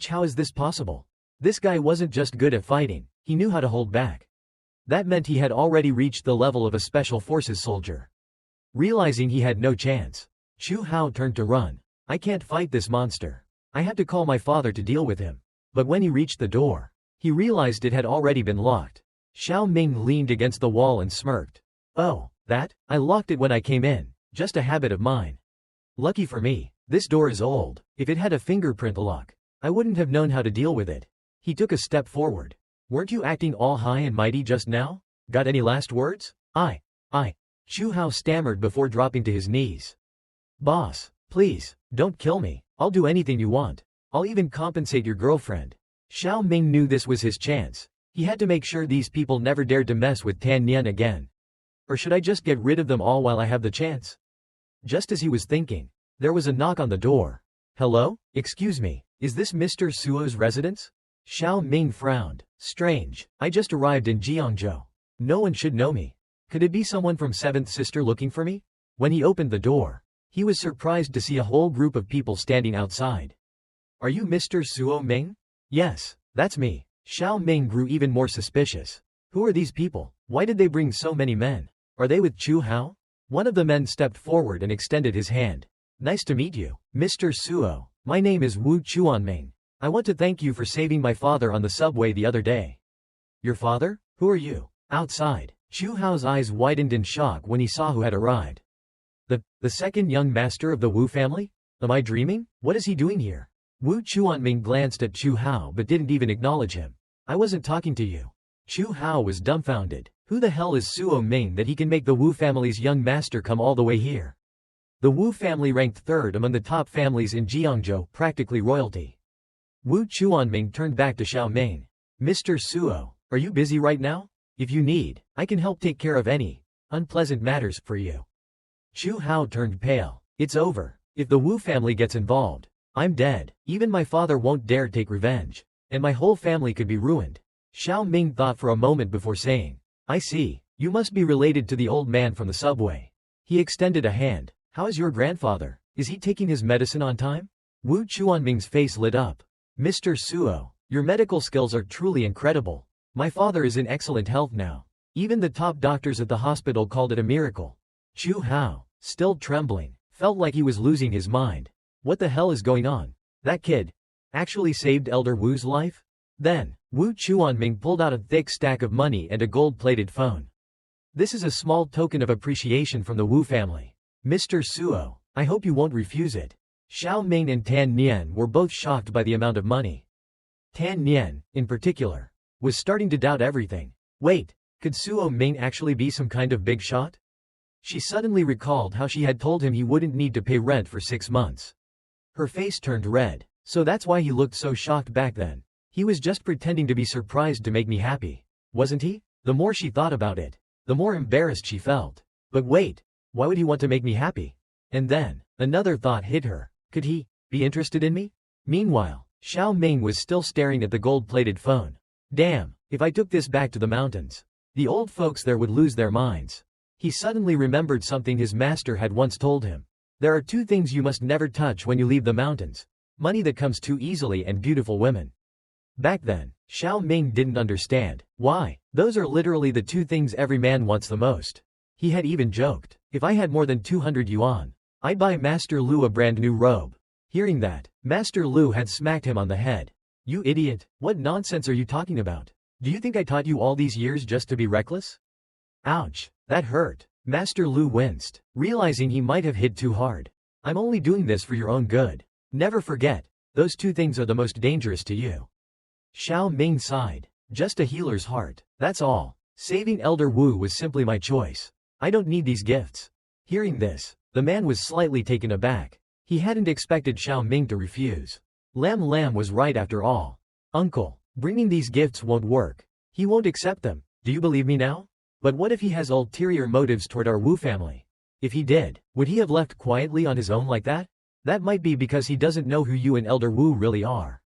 How is this possible? This guy wasn't just good at fighting, he knew how to hold back. That meant he had already reached the level of a special forces soldier. Realizing he had no chance, Chu Hao turned to run. I can't fight this monster. I had to call my father to deal with him. But when he reached the door, he realized it had already been locked. Xiao Ming leaned against the wall and smirked. Oh, that? I locked it when I came in, just a habit of mine. Lucky for me, this door is old. If it had a fingerprint lock, I wouldn't have known how to deal with it. He took a step forward. Weren't you acting all high and mighty just now? Got any last words? I. Chu Hao stammered before dropping to his knees. Boss, please, don't kill me. I'll do anything you want. I'll even compensate your girlfriend. Xiao Ming knew this was his chance. He had to make sure these people never dared to mess with Tan Nian again. Or should I just get rid of them all while I have the chance? Just as he was thinking, there was a knock on the door. Hello? Excuse me, is this Mr. Suo's residence? Xiao Ming frowned. Strange, I just arrived in Jiangzhou. No one should know me. Could it be someone from 7th Sister looking for me? When he opened the door, he was surprised to see a whole group of people standing outside. Are you Mr. Suo Ming? Yes, that's me. Xiao Ming grew even more suspicious. Who are these people? Why did they bring so many men? Are they with Chu Hao? One of the men stepped forward and extended his hand. Nice to meet you, Mr. Suo. My name is Wu Chuanming. I want to thank you for saving my father on the subway the other day. Your father? Who are you? Outside, Chu Hao's eyes widened in shock when he saw who had arrived. The second young master of the Wu family? Am I dreaming? What is he doing here? Wu Chuanming glanced at Chu Hao but didn't even acknowledge him. I wasn't talking to you. Chu Hao was dumbfounded. Who the hell is Suo Ming that he can make the Wu family's young master come all the way here? The Wu family ranked third among the top families in Jiangzhou, practically royalty. Wu Chuanming turned back to Xiao Ming. Mr. Suo, are you busy right now? If you need, I can help take care of any unpleasant matters for you. Chu Hao turned pale. It's over. If the Wu family gets involved, I'm dead. Even my father won't dare take revenge. And my whole family could be ruined. Xiao Ming thought for a moment before saying, I see. You must be related to the old man from the subway. He extended a hand. How is your grandfather? Is he taking his medicine on time? Wu Chuanming's face lit up. Mr. Suo, your medical skills are truly incredible. My father is in excellent health now. Even the top doctors at the hospital called it a miracle. Chu Hao, still trembling, felt like he was losing his mind. What the hell is going on? That kid actually saved Elder Wu's life? Then, Wu Chuanming pulled out a thick stack of money and a gold-plated phone. This is a small token of appreciation from the Wu family. Mr. Suo, I hope you won't refuse it. Xiao Ming and Tan Nian were both shocked by the amount of money. Tan Nian, in particular, was starting to doubt everything. Wait, could Suo Ming actually be some kind of big shot? She suddenly recalled how she had told him he wouldn't need to pay rent for 6 months. Her face turned red. So that's why he looked so shocked back then. He was just pretending to be surprised to make me happy, wasn't he? The more she thought about it, the more embarrassed she felt. But wait, why would he want to make me happy? And then, another thought hit her. Could he be interested in me? Meanwhile, Xiao Ming was still staring at the gold-plated phone. Damn, if I took this back to the mountains, the old folks there would lose their minds. He suddenly remembered something his master had once told him. There are 2 things you must never touch when you leave the mountains. Money that comes too easily and beautiful women. Back then, Xiao Ming didn't understand. Why? Those are literally the 2 things every man wants the most. He had even joked, if I had more than 200 yuan, I'd buy Master Lu a brand new robe. Hearing that, Master Lu had smacked him on the head. You idiot, what nonsense are you talking about? Do you think I taught you all these years just to be reckless? Ouch, that hurt. Master Lu winced, realizing he might have hit too hard. I'm only doing this for your own good. Never forget, those 2 things are the most dangerous to you. Xiao Ming sighed. Just a healer's heart, that's all. Saving Elder Wu was simply my choice. I don't need these gifts. Hearing this, the man was slightly taken aback. He hadn't expected Xiao Ming to refuse. Lam was right after all. Uncle, bringing these gifts won't work. He won't accept them. Do you believe me now? But what if he has ulterior motives toward our Wu family? If he did, would he have left quietly on his own like that? That might be because he doesn't know who you and Elder Wu really are.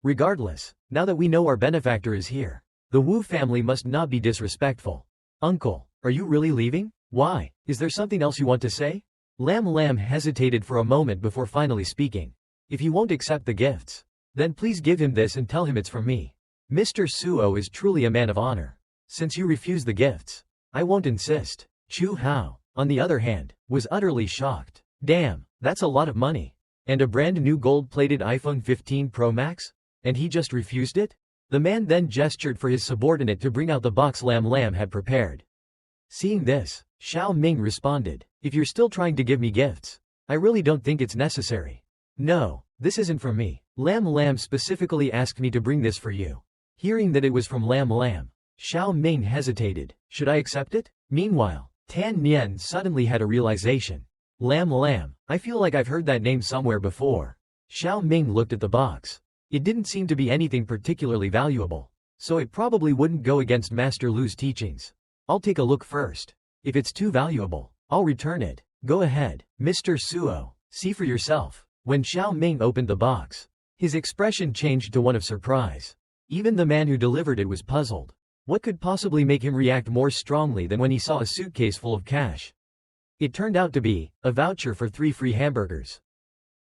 Regardless, now that we know our benefactor is here, the Wu family must not be disrespectful. Uncle, are you really leaving? Why? Is there something else you want to say? Lam hesitated for a moment before finally speaking. If he won't accept the gifts, then please give him this and tell him it's from me. Mr. Suo is truly a man of honor. Since you refuse the gifts, I won't insist. Chu Hao, on the other hand, was utterly shocked. Damn, that's a lot of money. And a brand new gold-plated iPhone 15 Pro Max? And he just refused it? The man then gestured for his subordinate to bring out the box Lam had prepared. Seeing this, Xiao Ming responded, if you're still trying to give me gifts, I really don't think it's necessary. No, this isn't from me. Lam specifically asked me to bring this for you. Hearing that it was from Lam, Xiao Ming hesitated. Should I accept it? Meanwhile, Tan Nian suddenly had a realization. Lam, I feel like I've heard that name somewhere before. Xiao Ming looked at the box. It didn't seem to be anything particularly valuable, so it probably wouldn't go against Master Lu's teachings. I'll take a look first. If it's too valuable, I'll return it. Go ahead, Mr. Suo, see for yourself. When Xiao Ming opened the box, his expression changed to one of surprise. Even the man who delivered it was puzzled. What could possibly make him react more strongly than when he saw a suitcase full of cash? It turned out to be a voucher for 3 free hamburgers.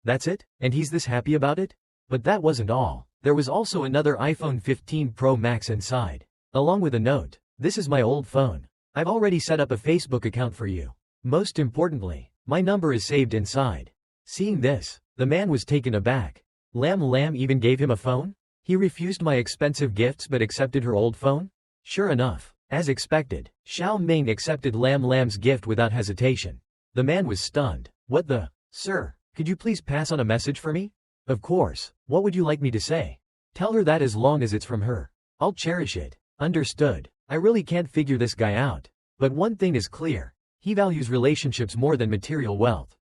That's it? And he's this happy about it? But that wasn't all. There was also another iPhone 15 Pro Max inside, along with a note. This is my old phone. I've already set up a Facebook account for you. Most importantly, my number is saved inside. Seeing this, the man was taken aback. Lam Lam even gave him a phone? He refused my expensive gifts but accepted her old phone? Sure enough, as expected, Xiao Ming accepted Lam Lam's gift without hesitation. The man was stunned. What the? Sir, could you please pass on a message for me? Of course, what would you like me to say? Tell her that as long as it's from her, I'll cherish it. Understood. I really can't figure this guy out. But one thing is clear. He values relationships more than material wealth.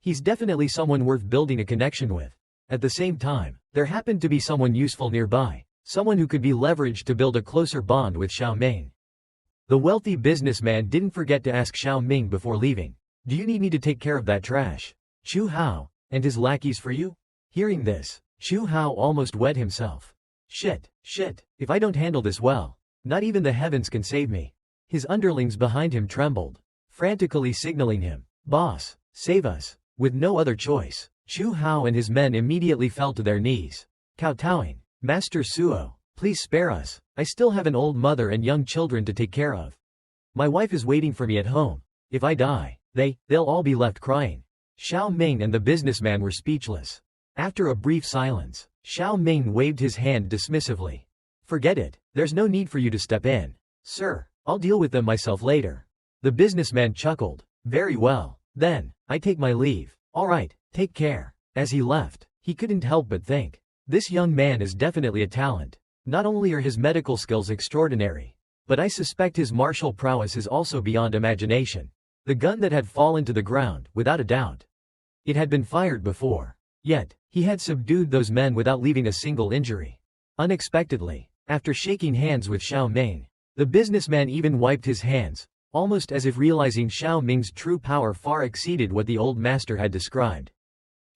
He's definitely someone worth building a connection with. At the same time, there happened to be someone useful nearby, someone who could be leveraged to build a closer bond with Xiao Ming. The wealthy businessman didn't forget to ask Xiao Ming before leaving, "Do you need me to take care of that trash? Chu Hao and his lackeys for you?" Hearing this, Chu Hao almost wet himself. Shit, if I don't handle this well, not even the heavens can save me. His underlings behind him trembled, frantically signaling him, "Boss, save us." With no other choice, Chu Hao and his men immediately fell to their knees, kowtowing, "Master Suo, please spare us. I still have an old mother and young children to take care of. My wife is waiting for me at home. If I die, they'll all be left crying." Xiao Ming and the businessman were speechless. After a brief silence, Xiao Ming waved his hand dismissively. "Forget it, there's no need for you to step in. Sir, I'll deal with them myself later." The businessman chuckled. "Very well, then, I take my leave. All right, take care." As he left, he couldn't help but think, this young man is definitely a talent. Not only are his medical skills extraordinary, but I suspect his martial prowess is also beyond imagination. The gun that had fallen to the ground, without a doubt. It had been fired before. Yet, he had subdued those men without leaving a single injury. Unexpectedly, after shaking hands with Xiao Ming, the businessman even wiped his hands, almost as if realizing Xiao Ming's true power far exceeded what the old master had described.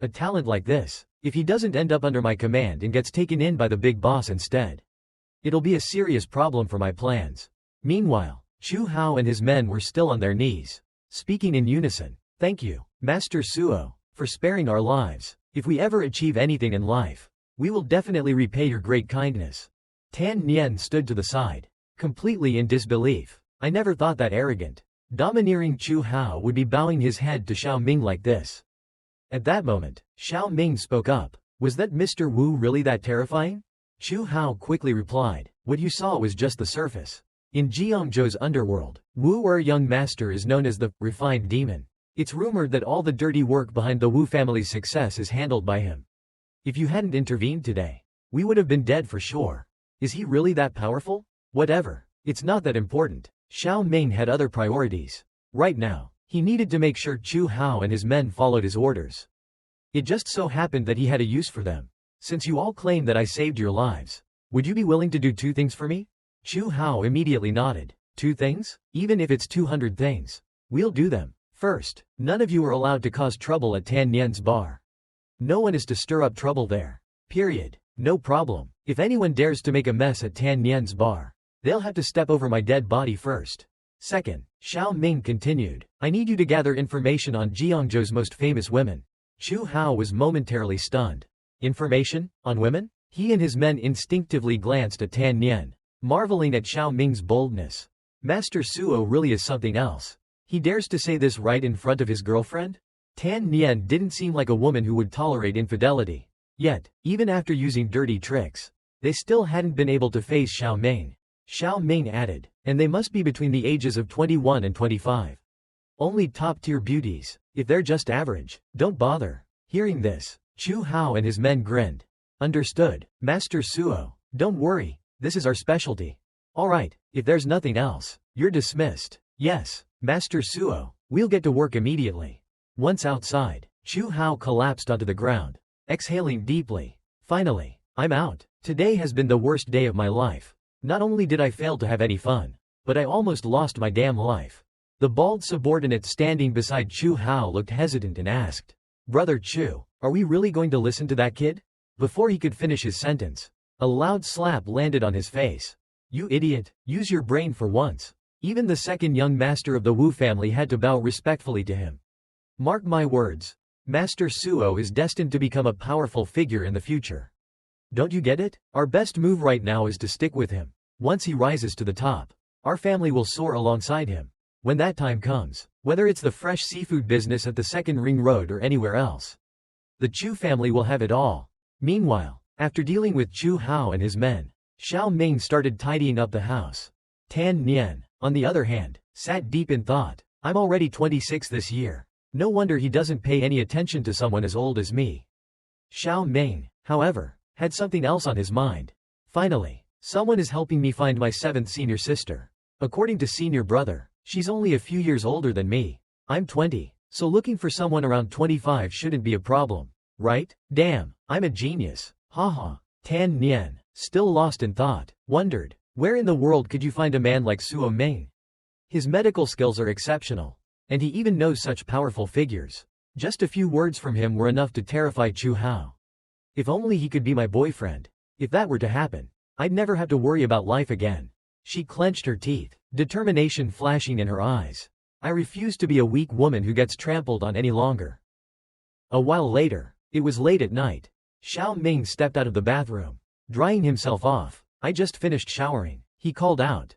A talent like this, if he doesn't end up under my command and gets taken in by the big boss instead, it'll be a serious problem for my plans. Meanwhile, Chu Hao and his men were still on their knees, speaking in unison. "Thank you, Master Suo, for sparing our lives. If we ever achieve anything in life, we will definitely repay your great kindness." Tan Nian stood to the side, completely in disbelief. I never thought that arrogant, domineering Chu Hao would be bowing his head to Xiao Ming like this. At that moment, Xiao Ming spoke up. "Was that Mr. Wu really that terrifying?" Chu Hao quickly replied, "What you saw was just the surface. In Jiangzhou's underworld, Wu Er young master is known as the refined demon. It's rumored that all the dirty work behind the Wu family's success is handled by him. If you hadn't intervened today, we would have been dead for sure. Is he really that powerful? Whatever, it's not that important." Xiao Ming had other priorities. Right now, he needed to make sure Chu Hao and his men followed his orders. It just so happened that he had a use for them. "Since you all claim that I saved your lives, would you be willing to do 2 things for me?" Chu Hao immediately nodded. "2 things? Even if it's 200 things. We'll do them. First, none of you are allowed to cause trouble at Tan Nian's bar. No one is to stir up trouble there. Period. No problem. If anyone dares to make a mess at Tan Nian's bar, they'll have to step over my dead body first. Second," Xiao Ming continued, "I need you to gather information on Jiangzhou's most famous women." Chu Hao was momentarily stunned. Information? On women? He and his men instinctively glanced at Tan Nian, marveling at Xiao Ming's boldness. Master Suo really is something else. He dares to say this right in front of his girlfriend? Tan Nian didn't seem like a woman who would tolerate infidelity. Yet, even after using dirty tricks, they still hadn't been able to face Xiao Ming. Xiao Ming added, "And they must be between the ages of 21 and 25. Only top-tier beauties. If they're just average, don't bother." Hearing this, Chu Hao and his men grinned. "Understood, Master Suo. Don't worry, this is our specialty." "All right, if there's nothing else, you're dismissed." "Yes, Master Suo, we'll get to work immediately." Once outside, Chu Hao collapsed onto the ground, exhaling deeply. "Finally, I'm out. Today has been the worst day of my life. Not only did I fail to have any fun, but I almost lost my damn life." The bald subordinate standing beside Chu Hao looked hesitant and asked, "Brother Chu, are we really going to listen to that kid?" Before he could finish his sentence, a loud slap landed on his face. "You idiot, use your brain for once." Even the second young master of the Wu family had to bow respectfully to him. "Mark my words, Master Suo is destined to become a powerful figure in the future. Don't you get it? Our best move right now is to stick with him. Once he rises to the top, our family will soar alongside him." when that time comes, whether it's the fresh seafood business at the second ring road or anywhere else. The Chu family will have it all. Meanwhile, after dealing with Chu Hao and his men, Xiao Ming started tidying up the house. Tan Nian, on the other hand, sat deep in thought. I'm already 26 this year. No wonder he doesn't pay any attention to someone as old as me. Xiao Ming, however, had something else on his mind. Finally, someone is helping me find my 7th senior sister. According to senior brother, she's only a few years older than me. I'm 20, so looking for someone around 25 shouldn't be a problem, right? Damn, I'm a genius. Haha. Tan Nian, still lost in thought, wondered, where in the world could you find a man like Suo Ming? His medical skills are exceptional, and he even knows such powerful figures. Just a few words from him were enough to terrify Chu Hao. If only he could be my boyfriend. If that were to happen, I'd never have to worry about life again. She clenched her teeth, determination flashing in her eyes. I refuse to be a weak woman who gets trampled on any longer. A while later, it was late at night. Xiao Ming stepped out of the bathroom, drying himself off. I just finished showering, he called out.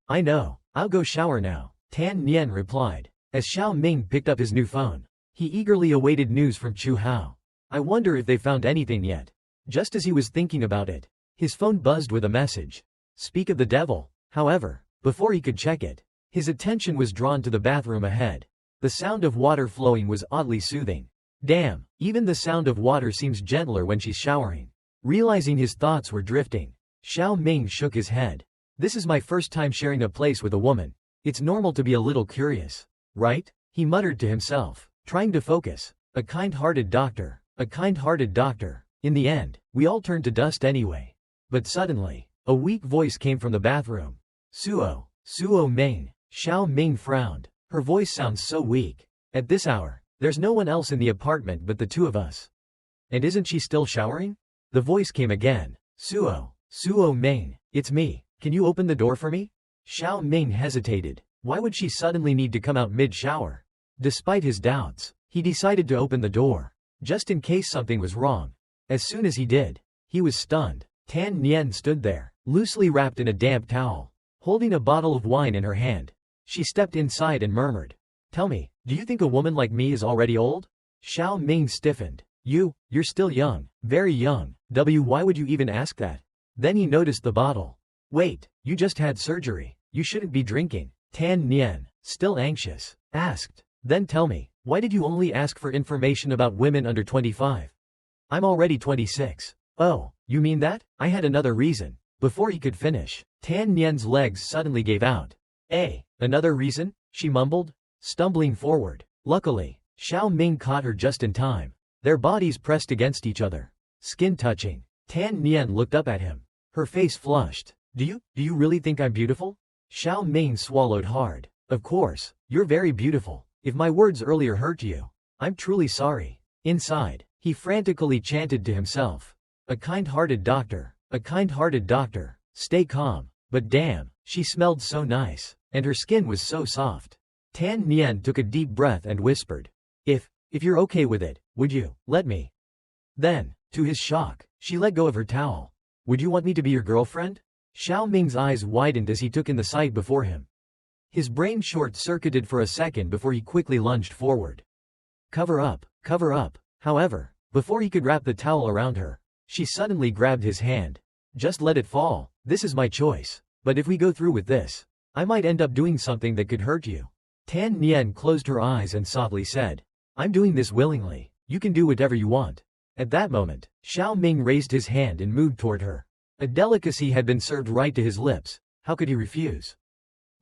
I know, I'll go shower now, Tan Nian replied. As Xiao Ming picked up his new phone, he eagerly awaited news from Chu Hao. I wonder if they found anything yet. Just as he was thinking about it, his phone buzzed with a message. Speak of the devil. However, before he could check it, his attention was drawn to the bathroom ahead. The sound of water flowing was oddly soothing. Damn, even the sound of water seems gentler when she's showering. Realizing his thoughts were drifting, Xiao Ming shook his head. This is my first time sharing a place with a woman. It's normal to be a little curious, right? He muttered to himself, trying to focus. A kind-hearted doctor. A kind-hearted doctor. In the end, we all turned to dust anyway. But suddenly, a weak voice came from the bathroom. Suo Ming. Xiao Ming frowned. Her voice sounds so weak. At this hour, there's no one else in the apartment but the two of us. And isn't she still showering? The voice came again. Suo Ming. It's me. Can you open the door for me? Xiao Ming hesitated. Why would she suddenly need to come out mid-shower? Despite his doubts, he decided to open the door, just in case something was wrong. As soon as he did, he was stunned. Tan Nian stood there, loosely wrapped in a damp towel, holding a bottle of wine in her hand. She stepped inside and murmured, "Tell me, do you think a woman like me is already old?" Xiao Ming stiffened. You're still young, very young. Why would you even ask that? Then he noticed the bottle. Wait, you just had surgery. You shouldn't be drinking. Tan Nian, still anxious, asked. Then tell me, why did you only ask for information about women under 25? I'm already 26. Oh, you mean that? I had another reason. Before he could finish, Tan Nian's legs suddenly gave out. Another reason? She mumbled, stumbling forward. Luckily, Xiao Ming caught her just in time. Their bodies pressed against each other, skin touching. Tan Nian looked up at him, her face flushed. Do you really think I'm beautiful? Xiao Ming swallowed hard. Of course, you're very beautiful. If my words earlier hurt you, I'm truly sorry. Inside, he frantically chanted to himself. A kind-hearted doctor. A kind-hearted doctor. Stay calm. But damn, she smelled so nice, and her skin was so soft. Tan Nian took a deep breath and whispered. If you're okay with it, would you let me? Then, to his shock, she let go of her towel. Would you want me to be your girlfriend? Xiao Ming's eyes widened as he took in the sight before him. His brain short-circuited for a second before he quickly lunged forward. Cover up, cover up. However, before he could wrap the towel around her, she suddenly grabbed his hand. Just let it fall. This is my choice. But if we go through with this, I might end up doing something that could hurt you. Tan Nian closed her eyes and softly said, I'm doing this willingly. You can do whatever you want. At that moment, Xiao Ming raised his hand and moved toward her. A delicacy had been served right to his lips. How could he refuse?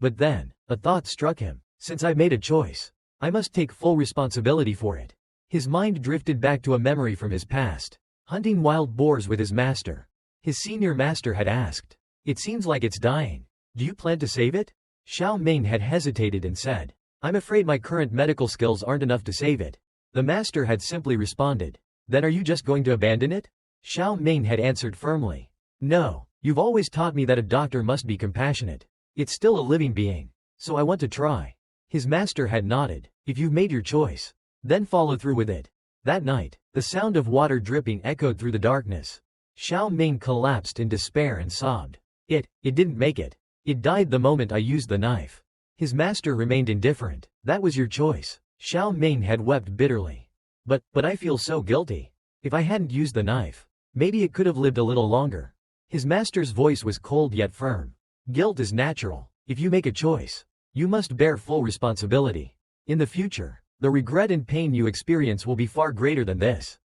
But then, a thought struck him. Since I've made a choice, I must take full responsibility for it. His mind drifted back to a memory from his past. Hunting wild boars with his master. His senior master had asked. It seems like it's dying. Do you plan to save it? Xiao Ming had hesitated and said, I'm afraid my current medical skills aren't enough to save it. The master had simply responded. Then are you just going to abandon it? Xiao Ming had answered firmly. No, you've always taught me that a doctor must be compassionate. It's still a living being, so I want to try. His master had nodded. If you've made your choice, then follow through with it. That night, the sound of water dripping echoed through the darkness. Xiao Ming collapsed in despair and sobbed. It didn't make it. It died the moment I used the knife. His master remained indifferent. That was your choice. Xiao Ming had wept bitterly. But I feel so guilty. If I hadn't used the knife, maybe it could have lived a little longer. His master's voice was cold yet firm. Guilt is natural. If you make a choice, you must bear full responsibility. In the future, the regret and pain you experience will be far greater than this.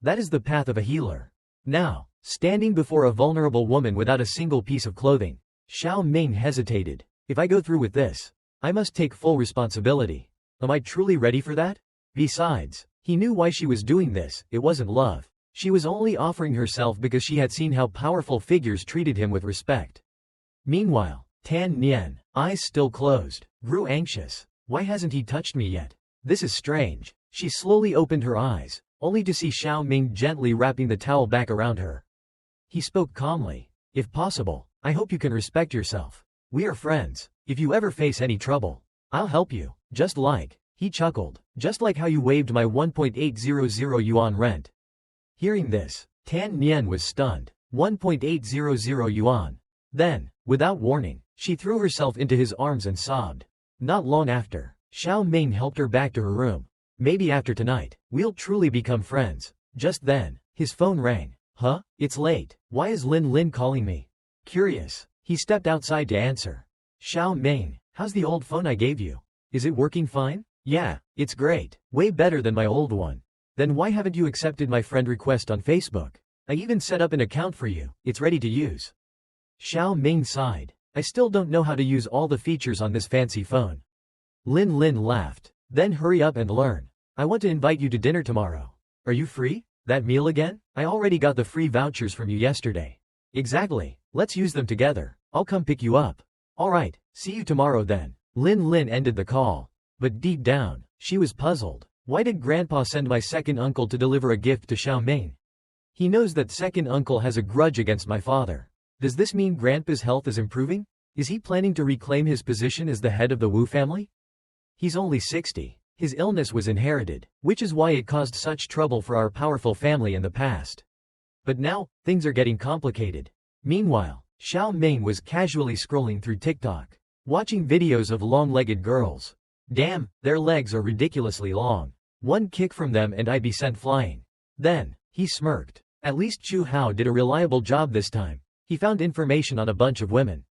That is the path of a healer. Now, standing before a vulnerable woman without a single piece of clothing, Xiao Ming hesitated. If I go through with this, I must take full responsibility. Am I truly ready for that? Besides, he knew why she was doing this. It wasn't love. She was only offering herself because she had seen how powerful figures treated him with respect. Meanwhile, Tan Nian, eyes still closed, grew anxious. Why hasn't he touched me yet? This is strange. She slowly opened her eyes, only to see Xiao Ming gently wrapping the towel back around her. He spoke calmly. If possible, I hope you can respect yourself. We are friends. If you ever face any trouble, I'll help you. Just like, he chuckled, just like how you waived my 1.800 yuan rent. Hearing this, Tan Nian was stunned. 1.800 yuan. Then, without warning, she threw herself into his arms and sobbed. Not long after, Xiao Ming helped her back to her room. Maybe after tonight, we'll truly become friends. Just then, his phone rang. Huh? It's late. Why is Lin calling me? Curious, he stepped outside to answer. Xiao Ming, how's the old phone I gave you? Is it working fine? Yeah, it's great. Way better than my old one. Then why haven't you accepted my friend request on Facebook? I even set up an account for you. It's ready to use. Xiao Ming sighed. I still don't know how to use all the features on this fancy phone. Lin laughed. Then hurry up and learn. I want to invite you to dinner tomorrow. Are you free? That meal again? I already got the free vouchers from you yesterday. Exactly. Let's use them together. I'll come pick you up. Alright, see you tomorrow then. Lin ended the call. But deep down, she was puzzled. Why did Grandpa send my second uncle to deliver a gift to Xiao Ming? He knows that second uncle has a grudge against my father. Does this mean Grandpa's health is improving? Is he planning to reclaim his position as the head of the Wu family? He's only 60. His illness was inherited, which is why it caused such trouble for our powerful family in the past. But now, things are getting complicated. Meanwhile, Xiao Ming was casually scrolling through TikTok, watching videos of long-legged girls. Damn, their legs are ridiculously long. One kick from them and I'd be sent flying. Then, he smirked. At least Chu Hao did a reliable job this time. He found information on a bunch of women.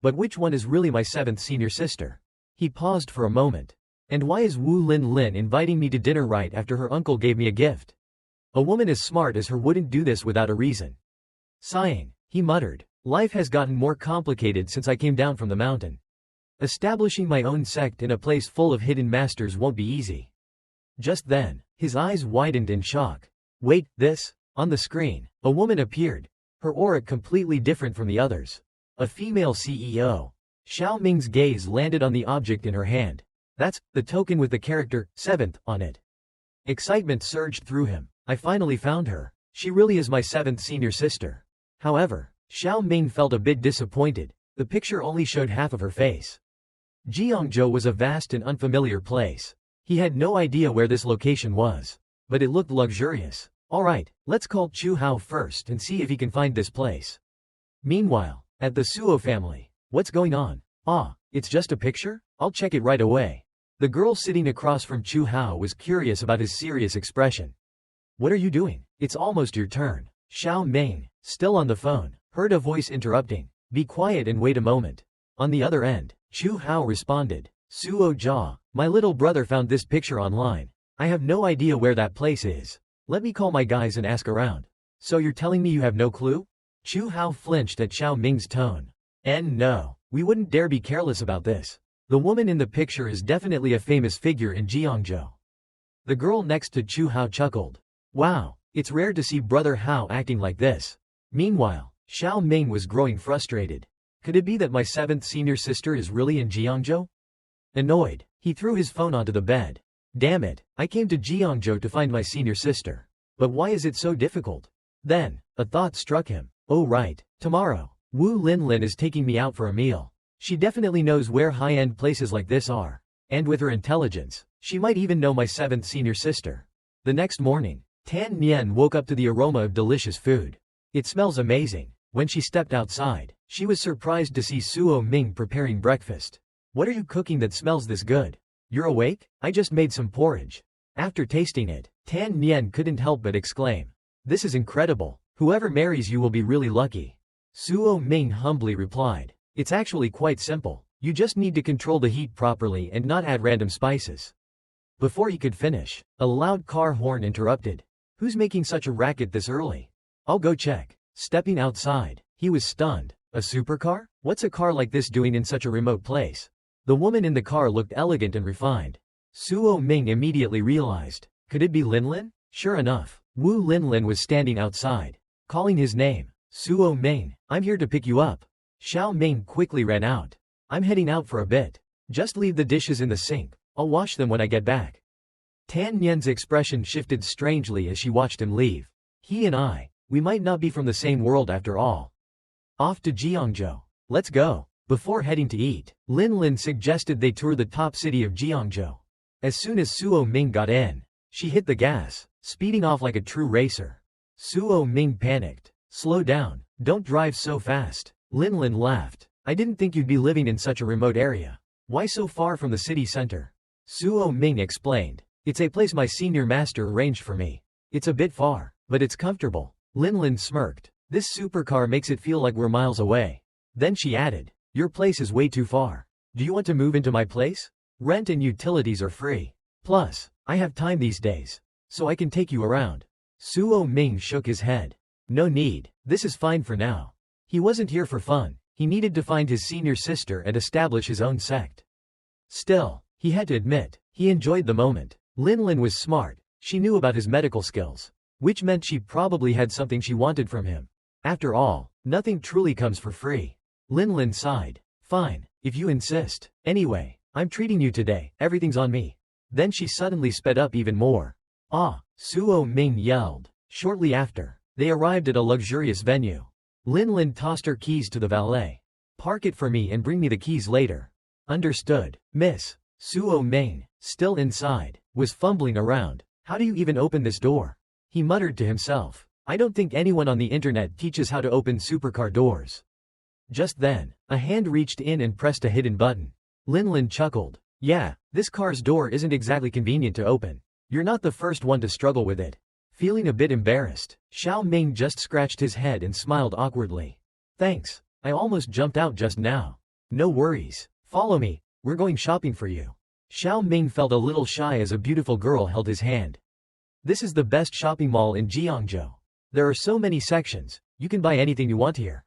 But which one is really my seventh senior sister? He paused for a moment. And why is Wu Lin inviting me to dinner right after her uncle gave me a gift? A woman as smart as her wouldn't do this without a reason. Sighing, he muttered, life has gotten more complicated since I came down from the mountain. Establishing my own sect in a place full of hidden masters won't be easy. Just then, his eyes widened in shock. Wait, this? On the screen, a woman appeared, her aura completely different from the others. A female CEO. Xiao Ming's gaze landed on the object in her hand. That's the token with the character 7th on it. Excitement surged through him. I finally found her. She really is my 7th senior sister. However, Xiao Ming felt a bit disappointed. The picture only showed half of her face. Jiangzhou was a vast and unfamiliar place. He had no idea where this location was. But it looked luxurious. Alright, let's call Chu Hao first and see if he can find this place. Meanwhile, at the Suo family. What's going on? Ah, it's just a picture? I'll check it right away. The girl sitting across from Chu Hao was curious about his serious expression. What are you doing? It's almost your turn. Xiao Ming, still on the phone, heard a voice interrupting. Be quiet and wait a moment. On the other end, Chu Hao responded. Suo Jia, my little brother found this picture online. I have no idea where that place is. Let me call my guys and ask around. So you're telling me you have no clue? Chu Hao flinched at Xiao Ming's tone. And no, we wouldn't dare be careless about this. The woman in the picture is definitely a famous figure in Jiangzhou. The girl next to Chu Hao chuckled. Wow, it's rare to see Brother Hao acting like this. Meanwhile, Xiao Ming was growing frustrated. Could it be that my 7th senior sister is really in Jiangzhou? Annoyed, he threw his phone onto the bed. Damn it, I came to Jiangzhou to find my senior sister. But why is it so difficult? Then, a thought struck him. Oh right, tomorrow, Wu Lin is taking me out for a meal. She definitely knows where high-end places like this are. And with her intelligence, she might even know my 7th senior sister. The next morning, Tan Nian woke up to the aroma of delicious food. It smells amazing. When she stepped outside, she was surprised to see Suo Ming preparing breakfast. What are you cooking that smells this good? You're awake? I just made some porridge. After tasting it, Tan Nian couldn't help but exclaim. This is incredible. Whoever marries you will be really lucky. Suo Ming humbly replied. It's actually quite simple. You just need to control the heat properly and not add random spices. Before he could finish, a loud car horn interrupted. Who's making such a racket this early? I'll go check. Stepping outside, he was stunned. A supercar? What's a car like this doing in such a remote place? The woman in the car looked elegant and refined. Suo Ming immediately realized. Could it be Linlin? Sure enough, Wu Linlin was standing outside, calling his name. Suo Ming, I'm here to pick you up. Xiao Ming quickly ran out. I'm heading out for a bit. Just leave the dishes in the sink. I'll wash them when I get back. Tan Nian's expression shifted strangely as she watched him leave. He and we might not be from the same world after all. Off to Jiangzhou. Let's go. Before heading to eat, Linlin suggested they tour the top city of Jiangzhou. As soon as Suo Ming got in, she hit the gas, speeding off like a true racer. Suo Ming panicked. Slow down. Don't drive so fast. Linlin laughed. I didn't think you'd be living in such a remote area. Why so far from the city center? Suo Ming explained. It's a place my senior master arranged for me. It's a bit far, but it's comfortable. Linlin smirked. This supercar makes it feel like we're miles away. Then she added. Your place is way too far. Do you want to move into my place? Rent and utilities are free. Plus, I have time these days, so I can take you around. Suo Ming shook his head. No need, this is fine for now. He wasn't here for fun, he needed to find his senior sister and establish his own sect. Still, he had to admit, he enjoyed the moment. Linlin was smart, she knew about his medical skills, which meant she probably had something she wanted from him. After all, nothing truly comes for free. Linlin sighed. Fine, if you insist. Anyway, I'm treating you today, everything's on me. Then she suddenly sped up even more. Ah, Suo Ming yelled. Shortly after, they arrived at a luxurious venue. Linlin tossed her keys to the valet. Park it for me and bring me the keys later. Understood, miss. Suo Ming, still inside, was fumbling around. How do you even open this door? He muttered to himself. I don't think anyone on the internet teaches how to open supercar doors. Just then, a hand reached in and pressed a hidden button. Linlin chuckled. Yeah, this car's door isn't exactly convenient to open. You're not the first one to struggle with it. Feeling a bit embarrassed, Xiao Ming just scratched his head and smiled awkwardly. Thanks, I almost jumped out just now. No worries, follow me, we're going shopping for you. Xiao Ming felt a little shy as a beautiful girl held his hand. This is the best shopping mall in Jiangzhou. There are so many sections, you can buy anything you want here.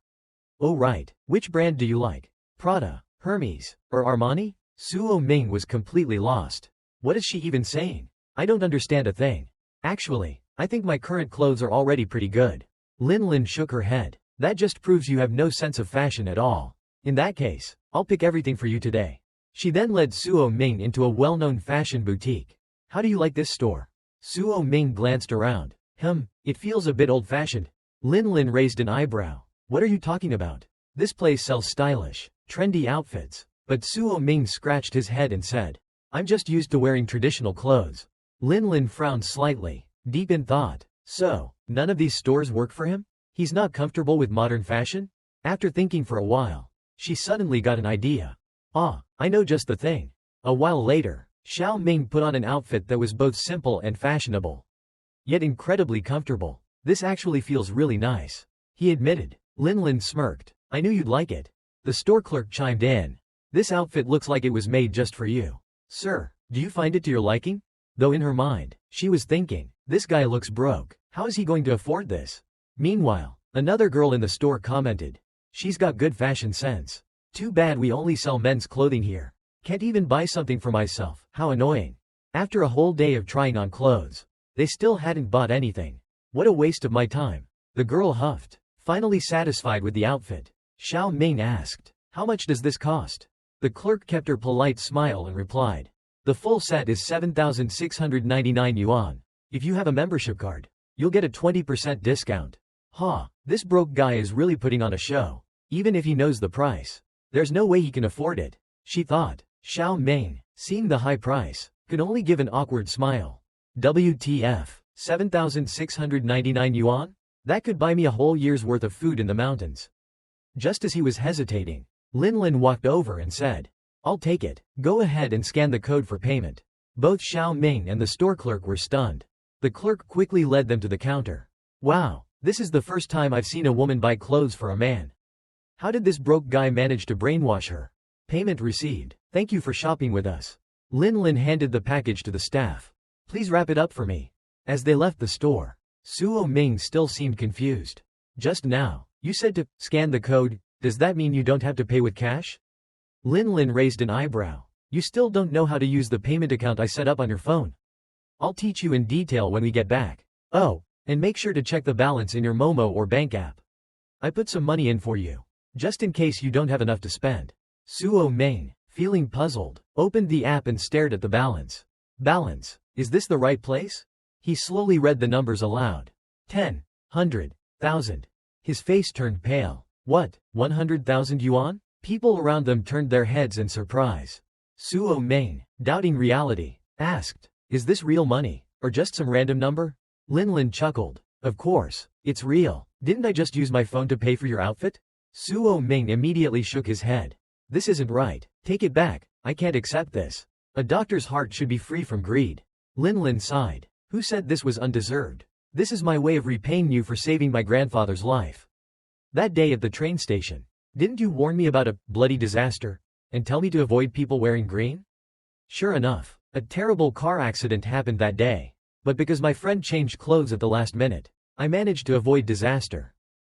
Oh right, which brand do you like? Prada, Hermes, or Armani? Suo Ming was completely lost. What is she even saying? I don't understand a thing. Actually, I think my current clothes are already pretty good. Linlin shook her head. That just proves you have no sense of fashion at all. In that case, I'll pick everything for you today. She then led Suo Ming into a well-known fashion boutique. How do you like this store? Suo Ming glanced around. It feels a bit old-fashioned. Linlin raised an eyebrow. What are you talking about? This place sells stylish, trendy outfits. But Suo Ming scratched his head and said, I'm just used to wearing traditional clothes. Linlin frowned slightly, deep in thought. So, none of these stores work for him? He's not comfortable with modern fashion? After thinking for a while, she suddenly got an idea. Ah, I know just the thing. A while later, Xiao Ming put on an outfit that was both simple and fashionable, yet incredibly comfortable. This actually feels really nice, he admitted. Linlin smirked. I knew you'd like it. The store clerk chimed in. This outfit looks like it was made just for you. Sir, do you find it to your liking? Though in her mind, she was thinking, this guy looks broke. How is he going to afford this? Meanwhile, another girl in the store commented. She's got good fashion sense. Too bad we only sell men's clothing here. Can't even buy something for myself. How annoying. After a whole day of trying on clothes, they still hadn't bought anything. What a waste of my time. The girl huffed. Finally satisfied with the outfit, Xiao Ming asked, how much does this cost? The clerk kept her polite smile and replied, the full set is 7,699 yuan. If you have a membership card, you'll get a 20% discount. Ha, this broke guy is really putting on a show. Even if he knows the price, there's no way he can afford it, she thought. Xiao Ming, seeing the high price, could only give an awkward smile. WTF, 7,699 yuan? That could buy me a whole year's worth of food in the mountains. Just as he was hesitating, Linlin walked over and said, I'll take it. Go ahead and scan the code for payment. Both Xiao Ming and the store clerk were stunned. The clerk quickly led them to the counter. Wow, this is the first time I've seen a woman buy clothes for a man. How did this broke guy manage to brainwash her? Payment received. Thank you for shopping with us. Lin handed the package to the staff. Please wrap it up for me. As they left the store, Suo Ming still seemed confused. Just now, you said to scan the code. Does that mean you don't have to pay with cash? Lin raised an eyebrow. You still don't know how to use the payment account I set up on your phone. I'll teach you in detail when we get back. Oh, and make sure to check the balance in your Momo or bank app. I put some money in for you, just in case you don't have enough to spend. Suo Ming, feeling puzzled, opened the app and stared at the balance. Balance, is this the right place? He slowly read the numbers aloud. 10, 100, 1,000. His face turned pale. What, 100,000 yuan? People around them turned their heads in surprise. Suo Ming, doubting reality, asked, is this real money, or just some random number? Lin chuckled. Of course, it's real. Didn't I just use my phone to pay for your outfit? Suo Ming immediately shook his head. This isn't right. Take it back. I can't accept this. A doctor's heart should be free from greed. Lin sighed. Who said this was undeserved? This is my way of repaying you for saving my grandfather's life. That day at the train station, didn't you warn me about a bloody disaster, and tell me to avoid people wearing green? Sure enough, a terrible car accident happened that day. But because my friend changed clothes at the last minute, I managed to avoid disaster.